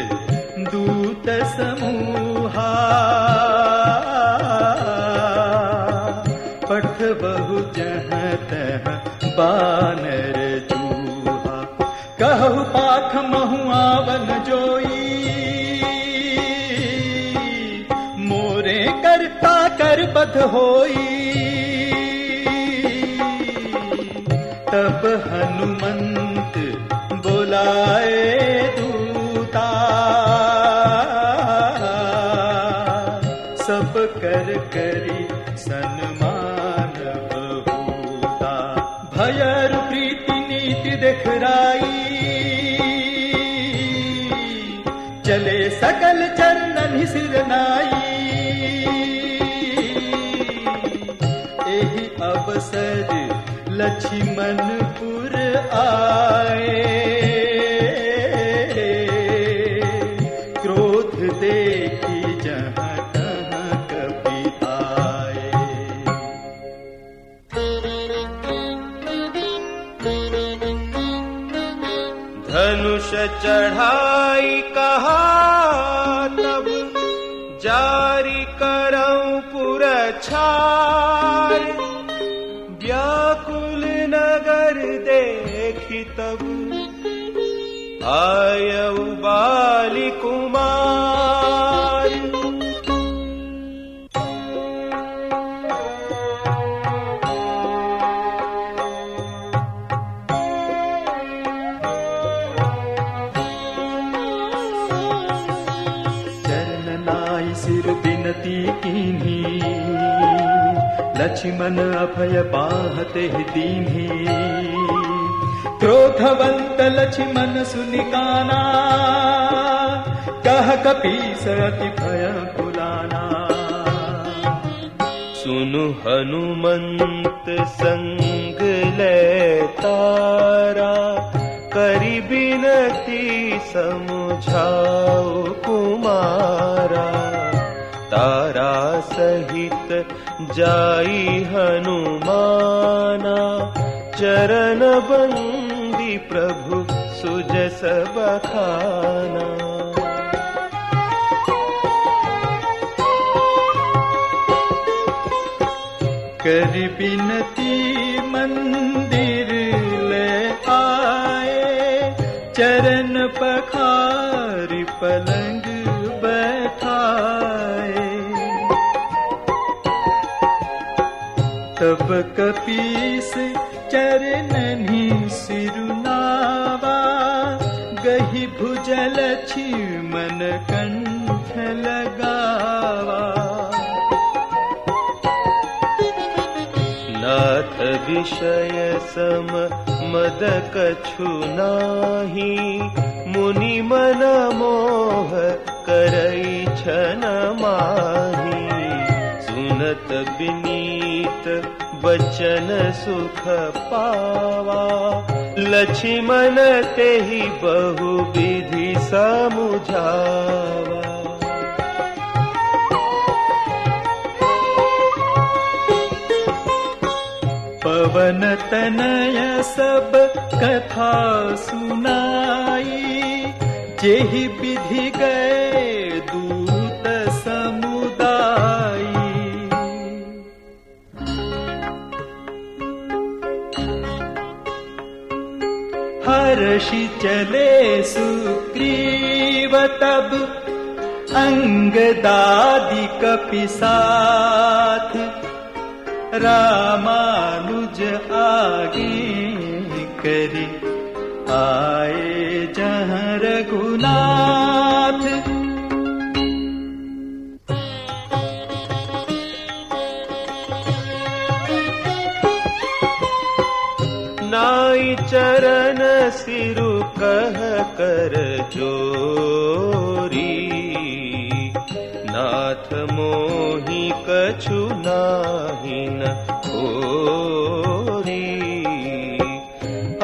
दूत समूहा, पठबहु जहाँ तहाँ बानर जूहा। कहु पाख महु आवन जोई, मोरे करता कर बध होई। तब हनुमंत बुलाए दूता, सब कर करी सन्मान बहुता। भयरु प्रीति नीति दिखराई, चले सकल चरणन सिर नाई। एहि अवसर लक्ष्मणपुर आए, क्रोध देखी जहाँ तहाँ कपि आए। धनुष चढ़ाई कहा तब, जारी करऊं पुरछार। व्याकुल नगर देखी तब, आयऊ बाली कुमार। चरणनाई सिर बिनती कीन्ही, लक्ष्मण अभय बाहते दीन्ही। क्रोधवंत लक्ष्मण सुनिकाना, कह कपीस अति भय बुलाना। सुनु हनुमंत संग ले तारा, करी बिनती समुझाओ कुमारा। तारा सहित जाई हनुमाना, चरण बंदी प्रभु सुजस बखाना। कर बिनती मंदिर ले आए, चरण पखारी पलंग बैठाए। तब कपीस चरणनि सिरुनावा, गही भुजल मन कंठ लगावा। नाथ विषय सम मद कछु नाही, मुनि मन मोह करई छन माही। सुनत विनीत बचन सुख पावा, लक्ष्मण तेहि बहु विधि समुझावा। पवन तनय सब कथा सुनाई, जेहि विधि गए दूत समुदाई। हर्षि चले सुग्रीव तब, अंगदादि कपि साथ। रामानुज आगे करि आए जहाँ रघुनाथ। नाई चरण सिरु कह कर जोरी, नाथ मोहि कछु नाही न होरी।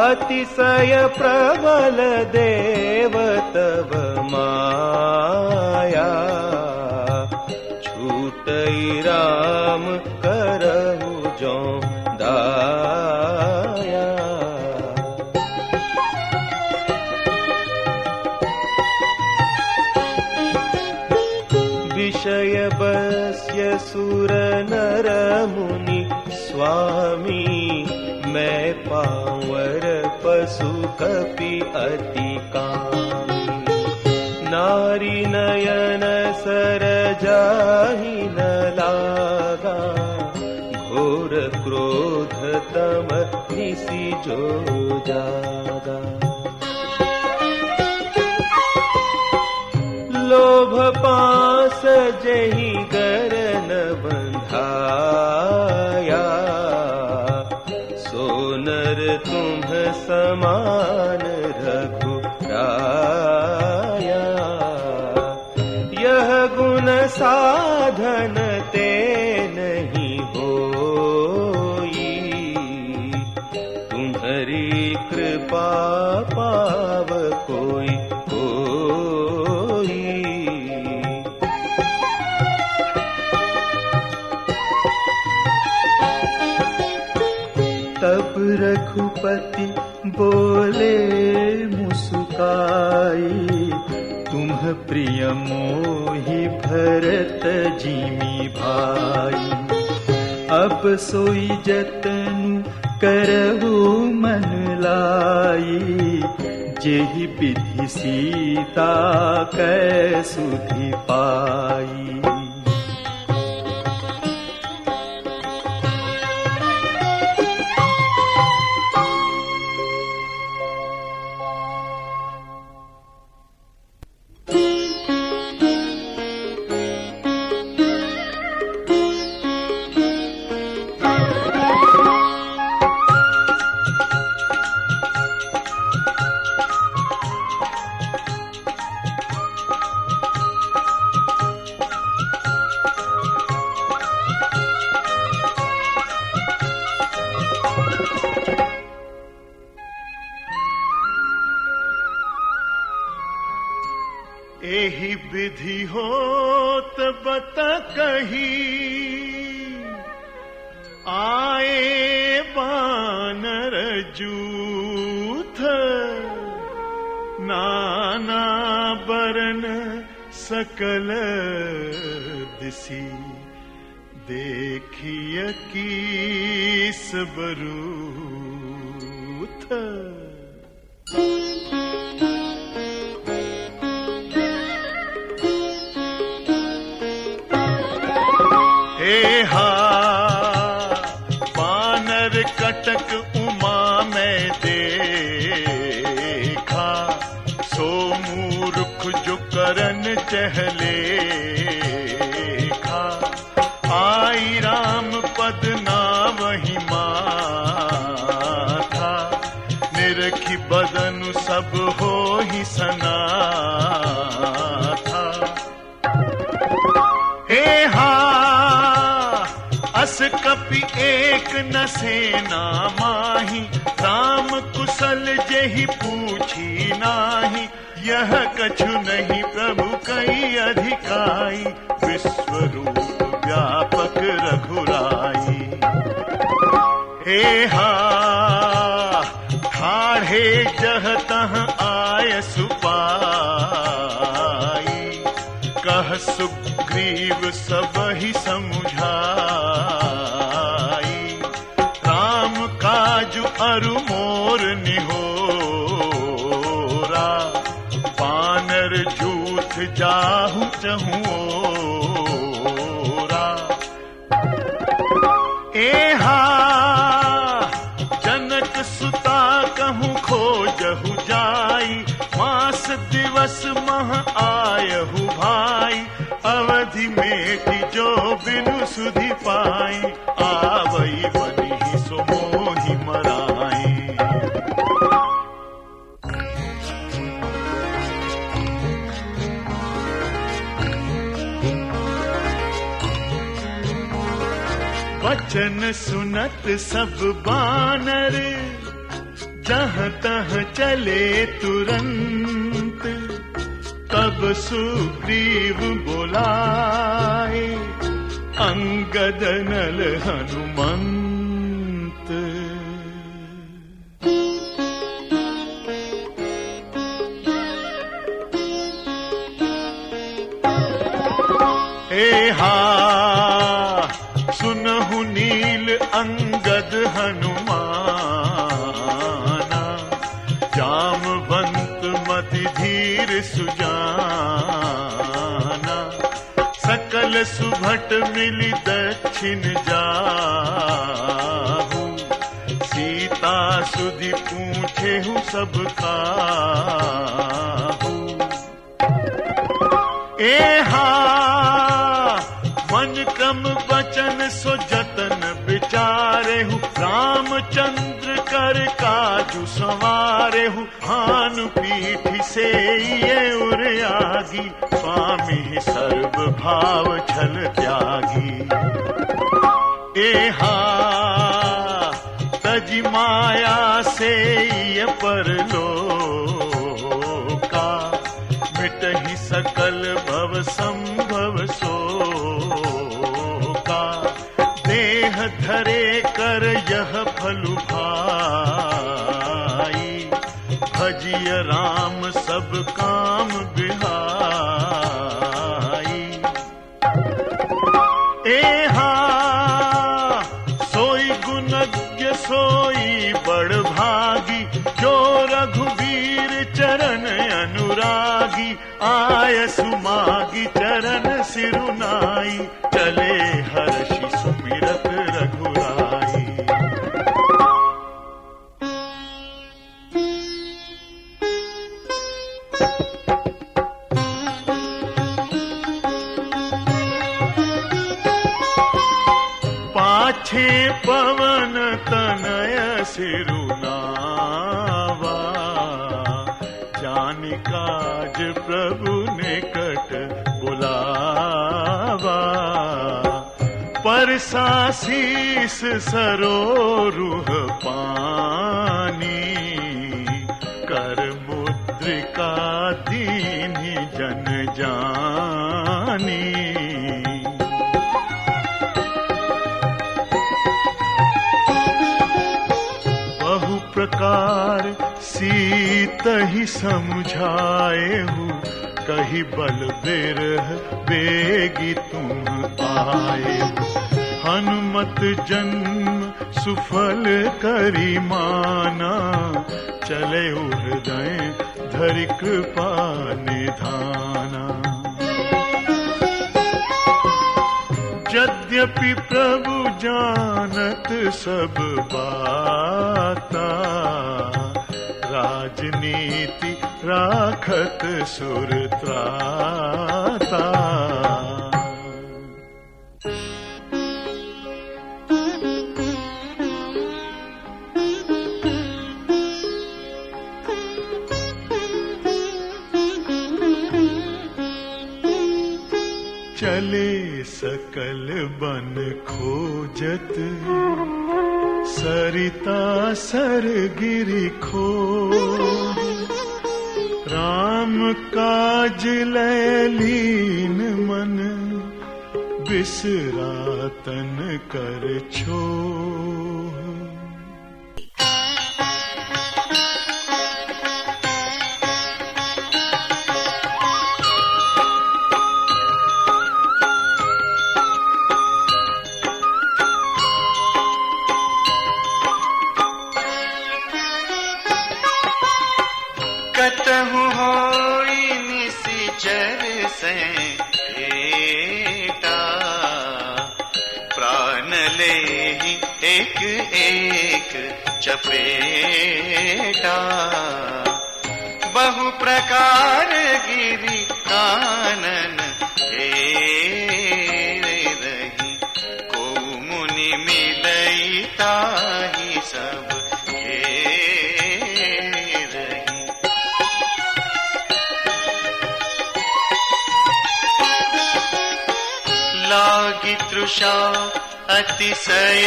अतिशय प्रबल देव तव माया, छूटई राम करहु जो दाया। विषय बस्य सुर नर मुनि स्वामी, मैं पावर पशु कपि अति कामी। नारी नयन सर जाहि न लागा, घोर क्रोध तम निसि जो जागा। लोभ पास जहि गरन बंधाया, सोनर तुम्ह समान रघुराया। यह गुण साधन ते नहीं होई, तुम्हारी कृपा पाव कोई कोई। तब रघुपति बोले मुस्काई, तुम प्रिय मोहि भरत जिमि भाई। अब सोई जतन करहु मन लाई, जेहि विधि सीता कै सुधि पाई। एहि विधि होत बत कही, आए बानर जूथ नाना बरन सकल दिसी देखिय कीस बरूथ। हे हा बानर कटक उमा में देखा, सो मूर्ख जो करन चहले खा। आई राम पद ना वही माथा, निरखी बदन सब हो ही सना था। हे हा अस कपि एक न सेना माही, राम कुशल जेहि पूछी नाही। यह कछु नहीं प्रभु कई अधिकाई, विश्वरूप व्यापक रघुराई। हे हा ठाढ़े जह तह आय सुपाई, कह सुग्रीव सब ही समुझाई। राम काजु अरु मोर निहोरा, बानर जूथ जाहु चहुओरा। एहा जनक सुता कहूँ खोजहु जाई, मास दिवस मह आयहु भाई। अवधि मेटि जो बिनु सुधि पाई, आवई बनि सो मोहि मराई। वचन सुनत सब बानर, जहाँ तह चले तुरंत। तब सुग्रीव बोलाए, अंगद नल हनुमंत। हे हा सुनहु नील अंगद हनुमाना, जामवंत मति धीर सुजाना। सकल सुभट मिली दक्षिण जाहु, सीता सुधि पूछेहु सब काहू। एहा मन क्रम वचन सो जतन विचारेहु, रामचंद्र कर काजु संवारेहु। भानु पीठ से ये उरयागी, स्वामी सर्व भाव छल त्यागी। एहा तज माया से ये परलोका, मिटहि सकल भव संभव शोका। देह धरे कर यह फलु भाई, भजिय राम सब काम बिहाई। एहा सोई गुणज्ञ सोई बड़ भागी, जो रघुवीर चरण अनुरागी। आय सुमागी चरण सिरुनाई, चले हर्षि सुमिरत रघुराई। पाछे पवन तनय सिरुनावा, जानि काज प्रभु निकट बुलावा। परसा शीस सरोरुह पानी, कर मुद्रिका दीन्हि जन जानी। बहु प्रकार दिसी तही समझाए हूँ, कही बल बिरह बेगी तुम आए हो। हनुमत जन्म सुफल करी माना, चले हृदय धरि कृपा निधाना। यद्यपि प्रभु जानत सब बाता, राजनीति राखत सुर त्राता। चले सकल बन खोजत, सरिता सर गिरि खो। राम काज लैलीन मन, बिसरा तन कर छो। कतहु होई निशिचर से भेटा, प्राण लेहि एक एक चपेटा। बहु प्रकार गिरि कानन घेरे रही, को मुनि मिलई ताहि सब लागी तृषा अतिशय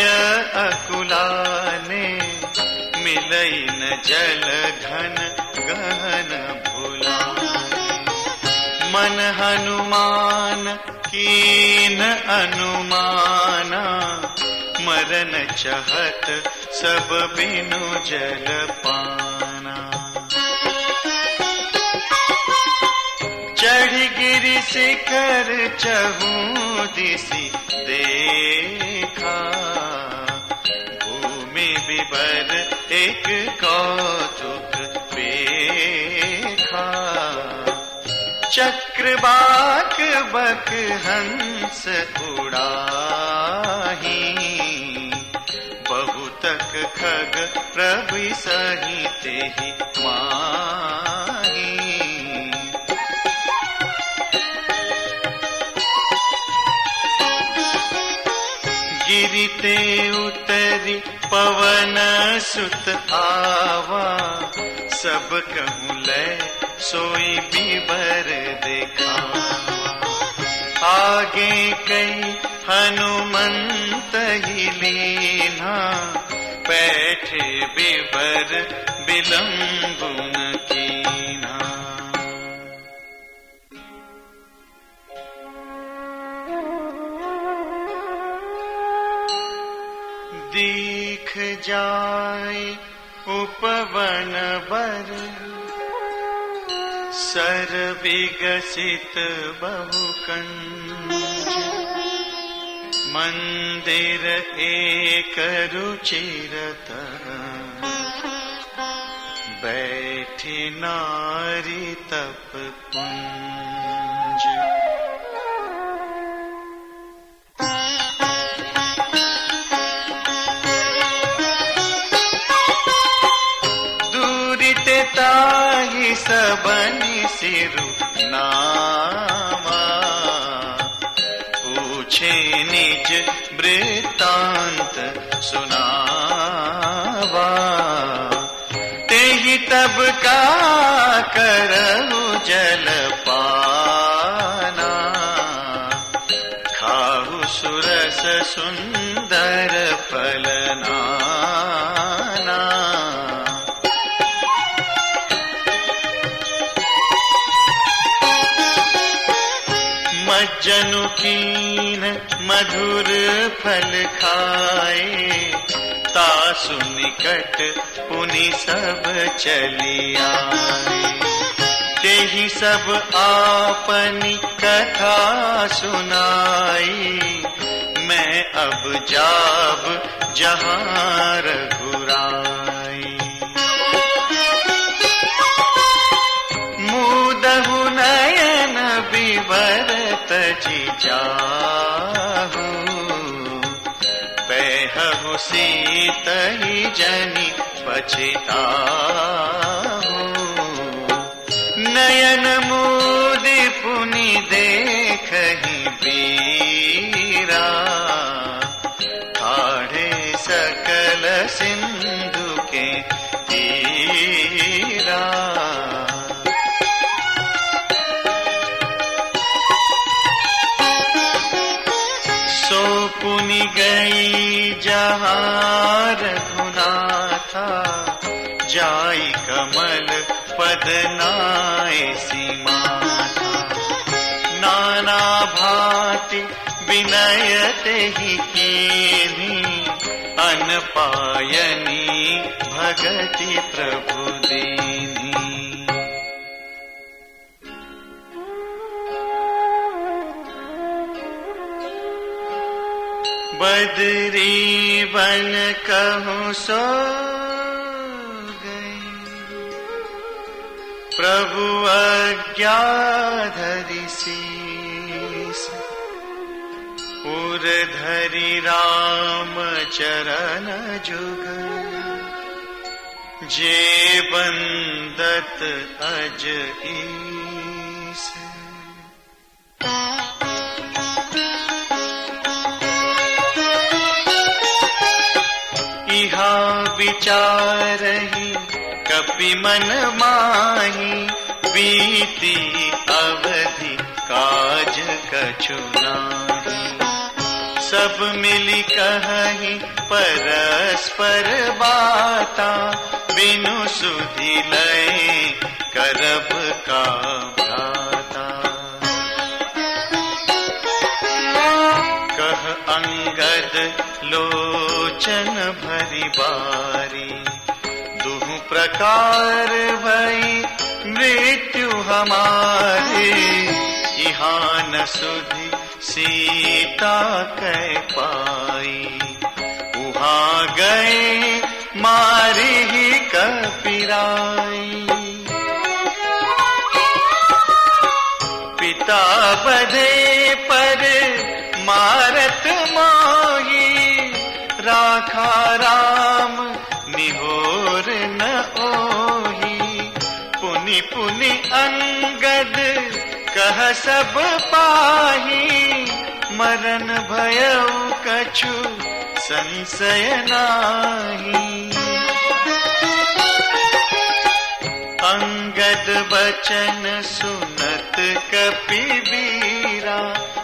अकुलाने, मिलई न जल घन गहन भुलाने। मन हनुमान कीन अनुमाना, मरन चहत सब बिनु जल पाना। चढ़ी गिरि शिखर चहु दिसि देखा, भूमि विवर एक कौतुक पेखा। चक्रवाक बक हंस उड़ाही, बहुतक खग प्रभु सहित ही माही। गिरिते उतरी पवन सुत आवा, सब कहूँ ले सोई बिबर देखावा। आगे कई हनुमंत ही लीना, बैठे बिबर बिलंबुन कीना। दीख जाय उपवन बर, सर विगसित बहुकंज। मंदिर एक रुचिरत, बैठी नारी तप कुंज। ताहि सबनि सिरु नामा, पूछे निज वृत्तांत सुनावा। तेहि तब का करहु जल पाना, खाहु सुरस सुंदर फलना। मज्जनु कीन मधुर फल खाए, तासु निकट पुनि सब चली आए। तेहि सब आपनी कथा सुनाई, मैं अब जाब जहाँ रघुराई। मूदहु नयन विवरत जाहु, पैहु सीतहि जनि पछिताहु। नयन मूदि पुनि देखहि बीरा, काढ़े सकल सिंधु के तीरा। सो पुनि गई जहाँ रघुनाथा, जाई कमल पद नाय सीमाथा। नाना भांति विनय तेहि कीन्ही, अन पायनी भगति प्रभु दीन्ही। बदरी बन कहूँ सो प्रभु आज्ञा धरि शीस। उर धरि राम चरण जुग, जे बंदत अज ईस। इहा विचारहि कपि मन माही, बीती अवधि काज कछु नाही। सब मिली कहि परस्पर बाता, बिनु सुधि लय करब का भ्राता। कह अंगद लोचन भरी बारी, दुहु प्रकार भई मृत्यु हमारे। यहाँ न सुधि सीता कै पाई, उहाँ गए मारी ही कपिराई। पिता बधे पर मारत मोही, राखा राम निहोर न ओही। पुनि पुनि अंगद कह सब पाही, मरण भयउ कछु संशय नाही। अंगद बचन सुनत कपि वीरा,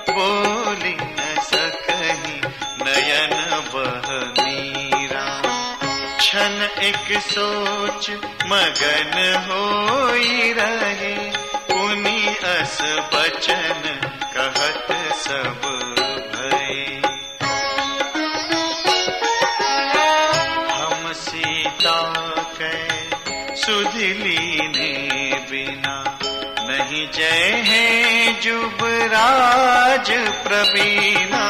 बोली न सकहि नयन बह मीरा। क्षण एक सोच मगन होई रहे, पुनि अस बचन कहत सब भय। हम सीता कै सुधि लीने बिना, नहीं जय है जुबराज प्रवीणा।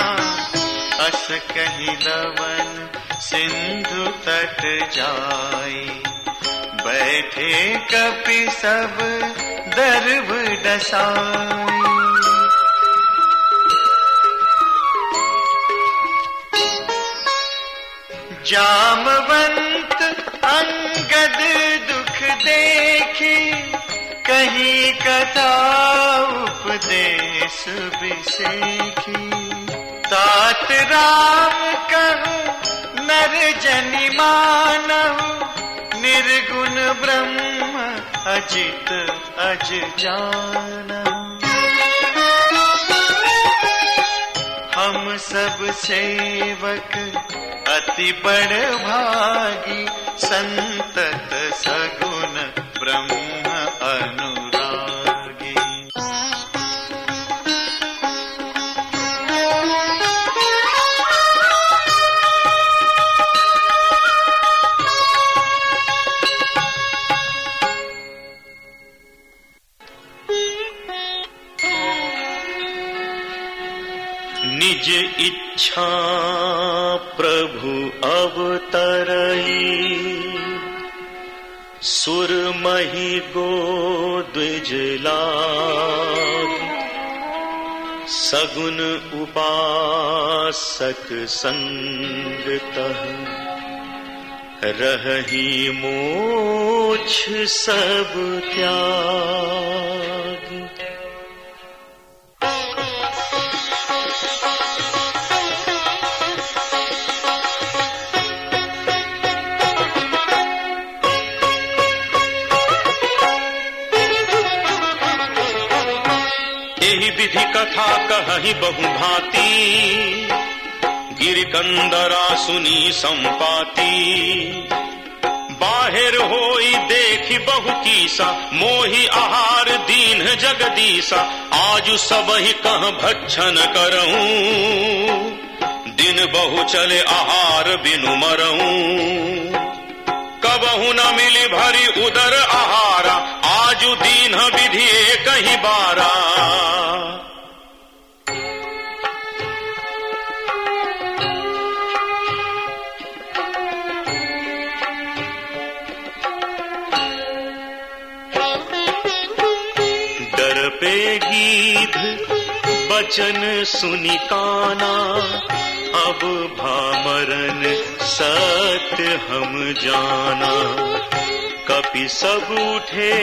अस कहि लवन सिंधु तट जाई, बैठे कपि सब दर्भ डसाई। जामवंत अंगद दुख देखी, कही कथा उपदेश बिसेखी। तात राम कहूँ नर जनि मानहु, निर्गुण ब्रह्म अजित अज जानहु। हम सब सेवक अति बड़ भागी, संतत सगुण ब्रह्म अनुरागी। निज इच्छा प्रभु अवतरई, सुर मही गो द्विज लाग, सगुन उपासक संगतः, रहहि मोक्ष सब त्याग। विधि कथा कहहि बहु भांति, गिरिकंदरा सुनी संपाति। बाहिर होई देखी बहु कीसा, मोहि आहार दीन जगदीसा। आजु सबहि कह भक्षण करऊं, दिन बहु चले आहार बिनु मरऊं। कबहु न मिली भरी उदर आहारा, आजु दीन विधि कहीं बारा। पे गीध बचन सुनि काना, अब भामरन सत्य हम जाना। कपि सब उठे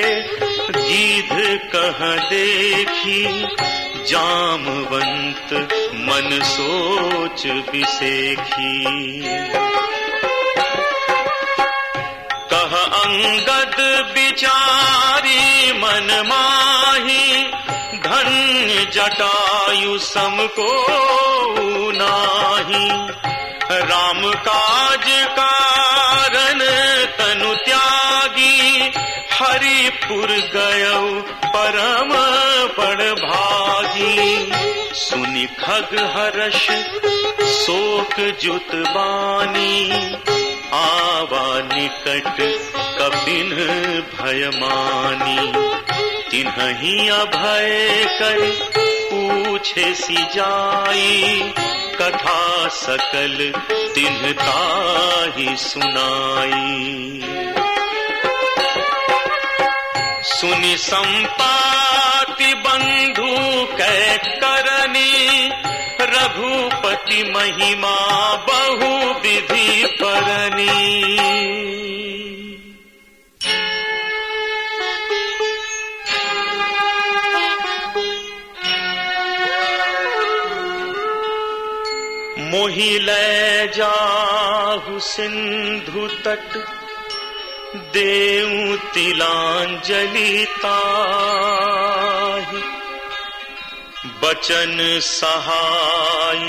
गीध कह देखी, जामवंत मन सोच बिसेखी। कह अंगद विचारी मन माही, धन्य जटायु सम को नाही। राम काज कारण तनु त्यागी, हरिपुर गयौ परम बड़ भागी। सुनि खग हर्ष शोक जुत बानी, आवा निकट कपिन भय मानी। तिन्हि अभय कर पूछे सी जाई, कथा सकल तिन्ह ताहि सुनाई। सुनि संपाति बंधु कै करनी, रघुपति महिमा बहु विधि परनी। मोहि लै जाहु सिंधु तट, देऊं तिलांजलि ताहि। बचन सहाय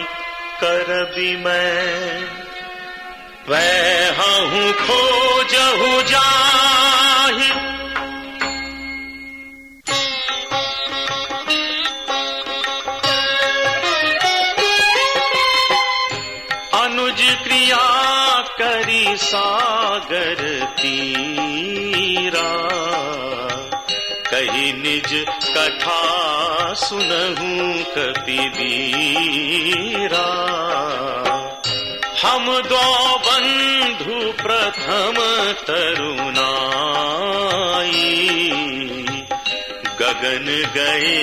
करबि मैं, वैहूं खोजहु जाहि। अनुज क्रिया करी सागर तीरा, कही निज कथा सुनहूं कपिवीरा। हम दो बंधु प्रथम तरुणाई, गगन गए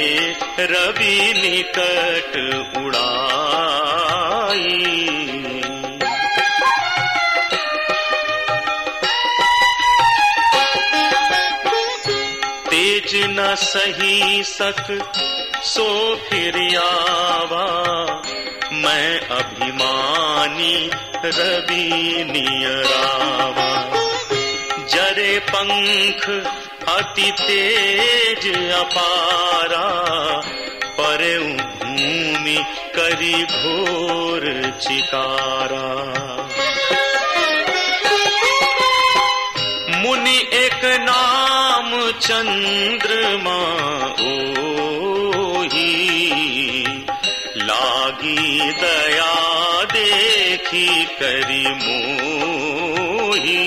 रवि निकट उड़ाई। तेज न सही सक सो फिर आवा, मैं अभिमानी रवि नियरावा। जरे पंख अति तेज अपारा, परेउ भूमि करी घोर चिकारा। मुनि एक नाम चंद्रमा ओही, लागी दया देखी करी मोही।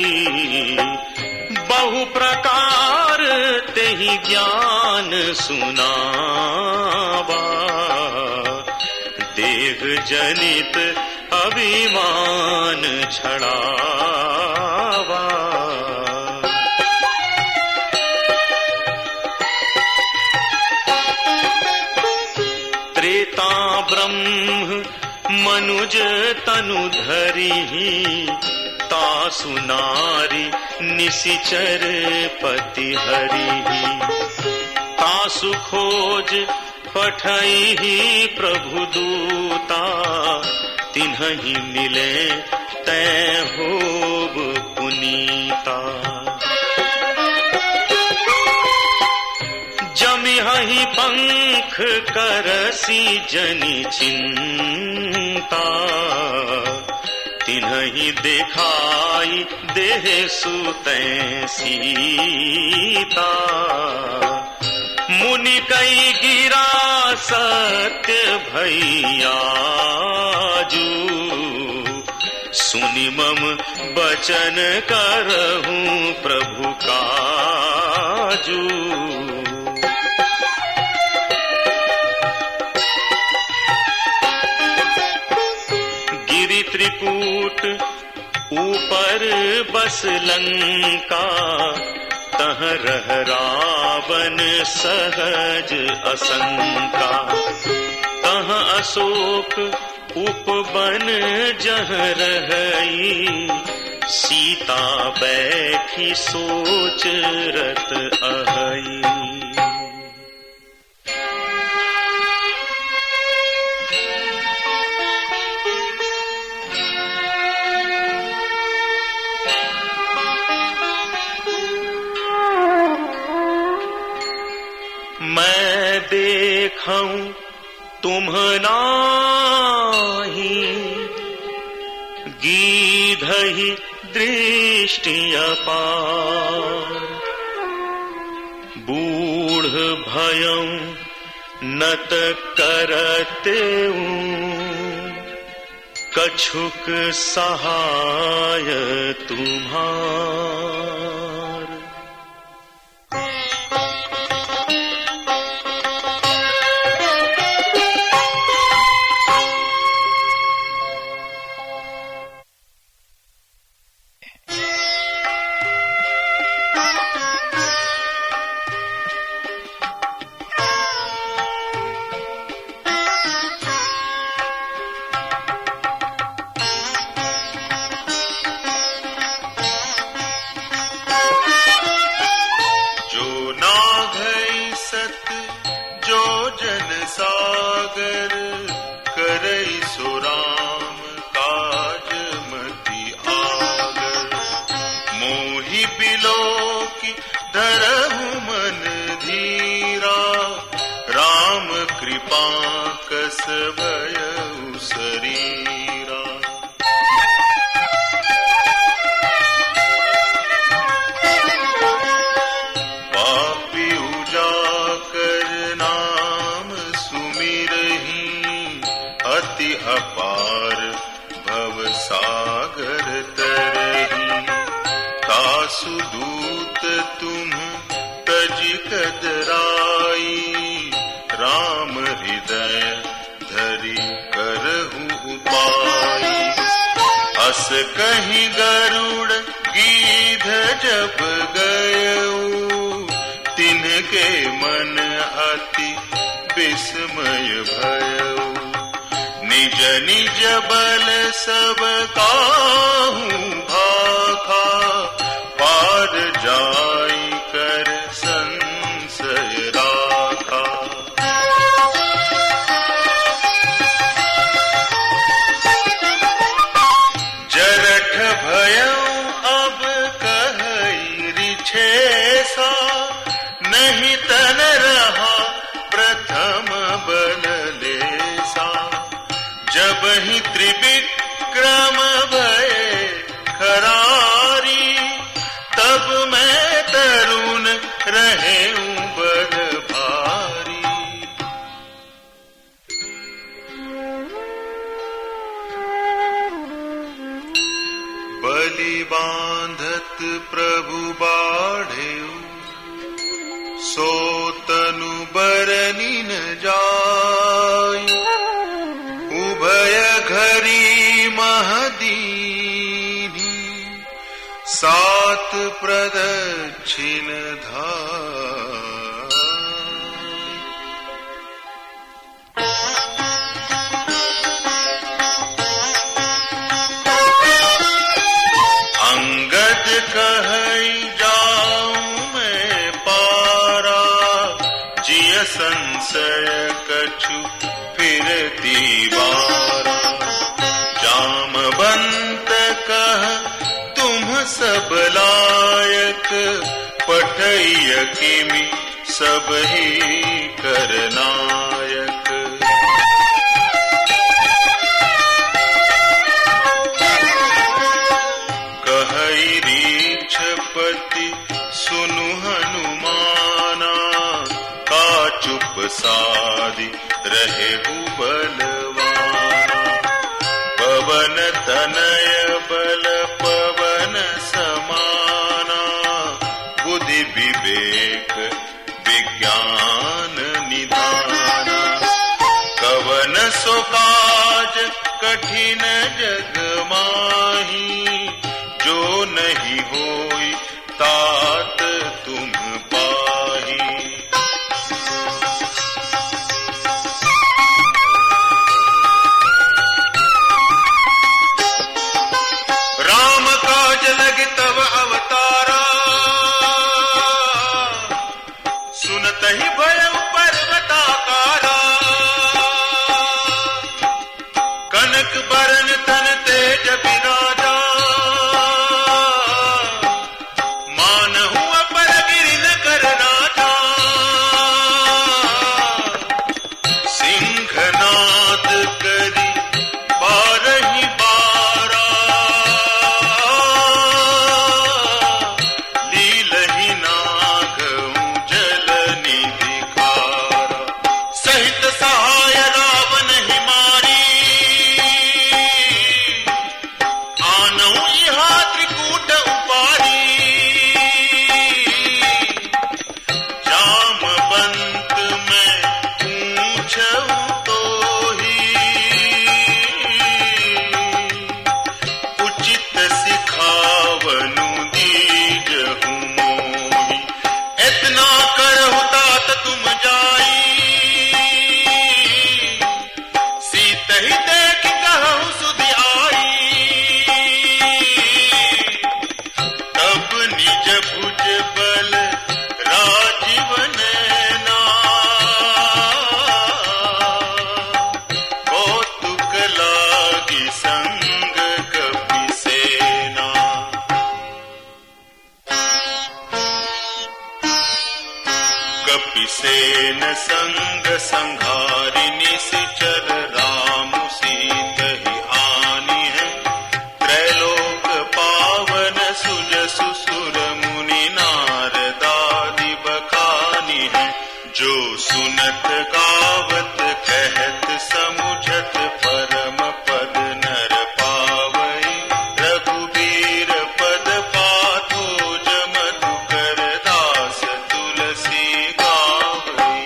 बहु प्रकार तेहि ज्ञान सुनावा, देव देह जनित अभिमान छड़ावा। त्रेता ब्रह्म मनुज तनु धरि, तासु नारी निशिचर पति हरि। तासु खोज पठई प्रभु दूता, तिन्हि मिले तै होब पुनीता। जमिहि पंख करसी जनि चिंता, तिन्हि देखाई देह सुतैं सीता। मुनि कई गिरा सत्य भैयाजू, सुनि मम बचन करहूं प्रभु काजू। गिरि त्रिकूट ऊपर बस लंका, तह रह रावण सहज असंका। तह अशोक उपवन जह रहई, सीता बैठी सोच रत अहई। मैं देखऊं तुम नाही, गीधहि दृष्टि अपार। बूढ़ भयं नत करतेऊं, कछुक सहाय तुम्हार। सागर करई सो राम काज मति आगर। मोहि बिलोकी धरहु मन धीरा, राम कृपा कस भयउ शरीरा। पापी उजाकर नाम सुमिरहि, अति अपार भव सागर तरहि। तासु दूत तुम तजि कदराई, राम हृदय धरि करहु उपाय। अस कहीं गरुड़ गीध जब गयऊ, तिनके मन अति विस्मय भयऊ। निज निज बल सब काहू भाखा, पार जाई कर संशय राखा। जरठ भयऊ अब कहई रिछेसा, नहीं तन रहा प्रथम बल लेसा। जब ही त्रिविक्रम भये खरारी, तब मैं तरुण रहेऊं बल भारी। बलि बांधत प्रभु बाढ़ेऊ, सो तनु बरनि न जाय। उभय प्रदक्षिण धाम। अंगद कहई जाऊं मैं पारा, जिय संशय कछु फिरती बारा। जामवंत कह तुम सब लायक, पठैय किमि सब ही करनायक। कहई रीछपति सुनु हनुमाना, का चुप साधि रहेहु बलवाना। पवन तनय बल पवन समाना, बुद्धि विवेक विज्ञान निधाना। कवन सो काज कठिन जग माही, जो नहीं होई तात तुम पाही। राम काज लग तब अवतारा, सुनत ही भयउ पर्वताकारा। कनक बरन तन तेज बिराजा, मानहु अपर गिरि न कर राजा। सिंहनाद करी बारहि बारा, लीलहि नागऊ जल निधि खारा। सहित सहाय रावण ही मारी, आनऊ इहा त्रिकूट उपारी। जामवंत मैं पूछऊं तोहि, उचित सिखावनु दीजहु मोहि। इतना करहु तात तुम जाई, सीतहि देख कहूं सुधि आई। तब निज भुज बल राजीव नैना, कौतुक लागी संग कपि सेना। कपि सेन संग संघारि निशिचर, राम सीतहि आनी है। त्रैलोक पावन सुजसु सुर मुनि नारदादि बखानी है। जो सुनत गावत कहत समुझत, परम पद नर पावई। रघुबीर पद पाथो मधुकर, दास तुलसी गावई।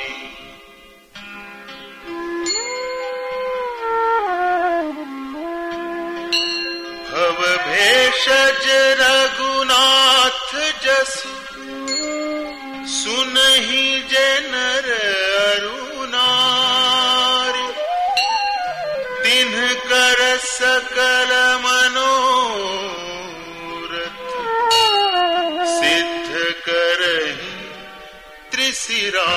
भव भेषज रघुनाथ जसु, सुनहि जे नर अरु नारी। तिन्ह कर सकल मनोरथ, सिद्ध करहि त्रिशिरा।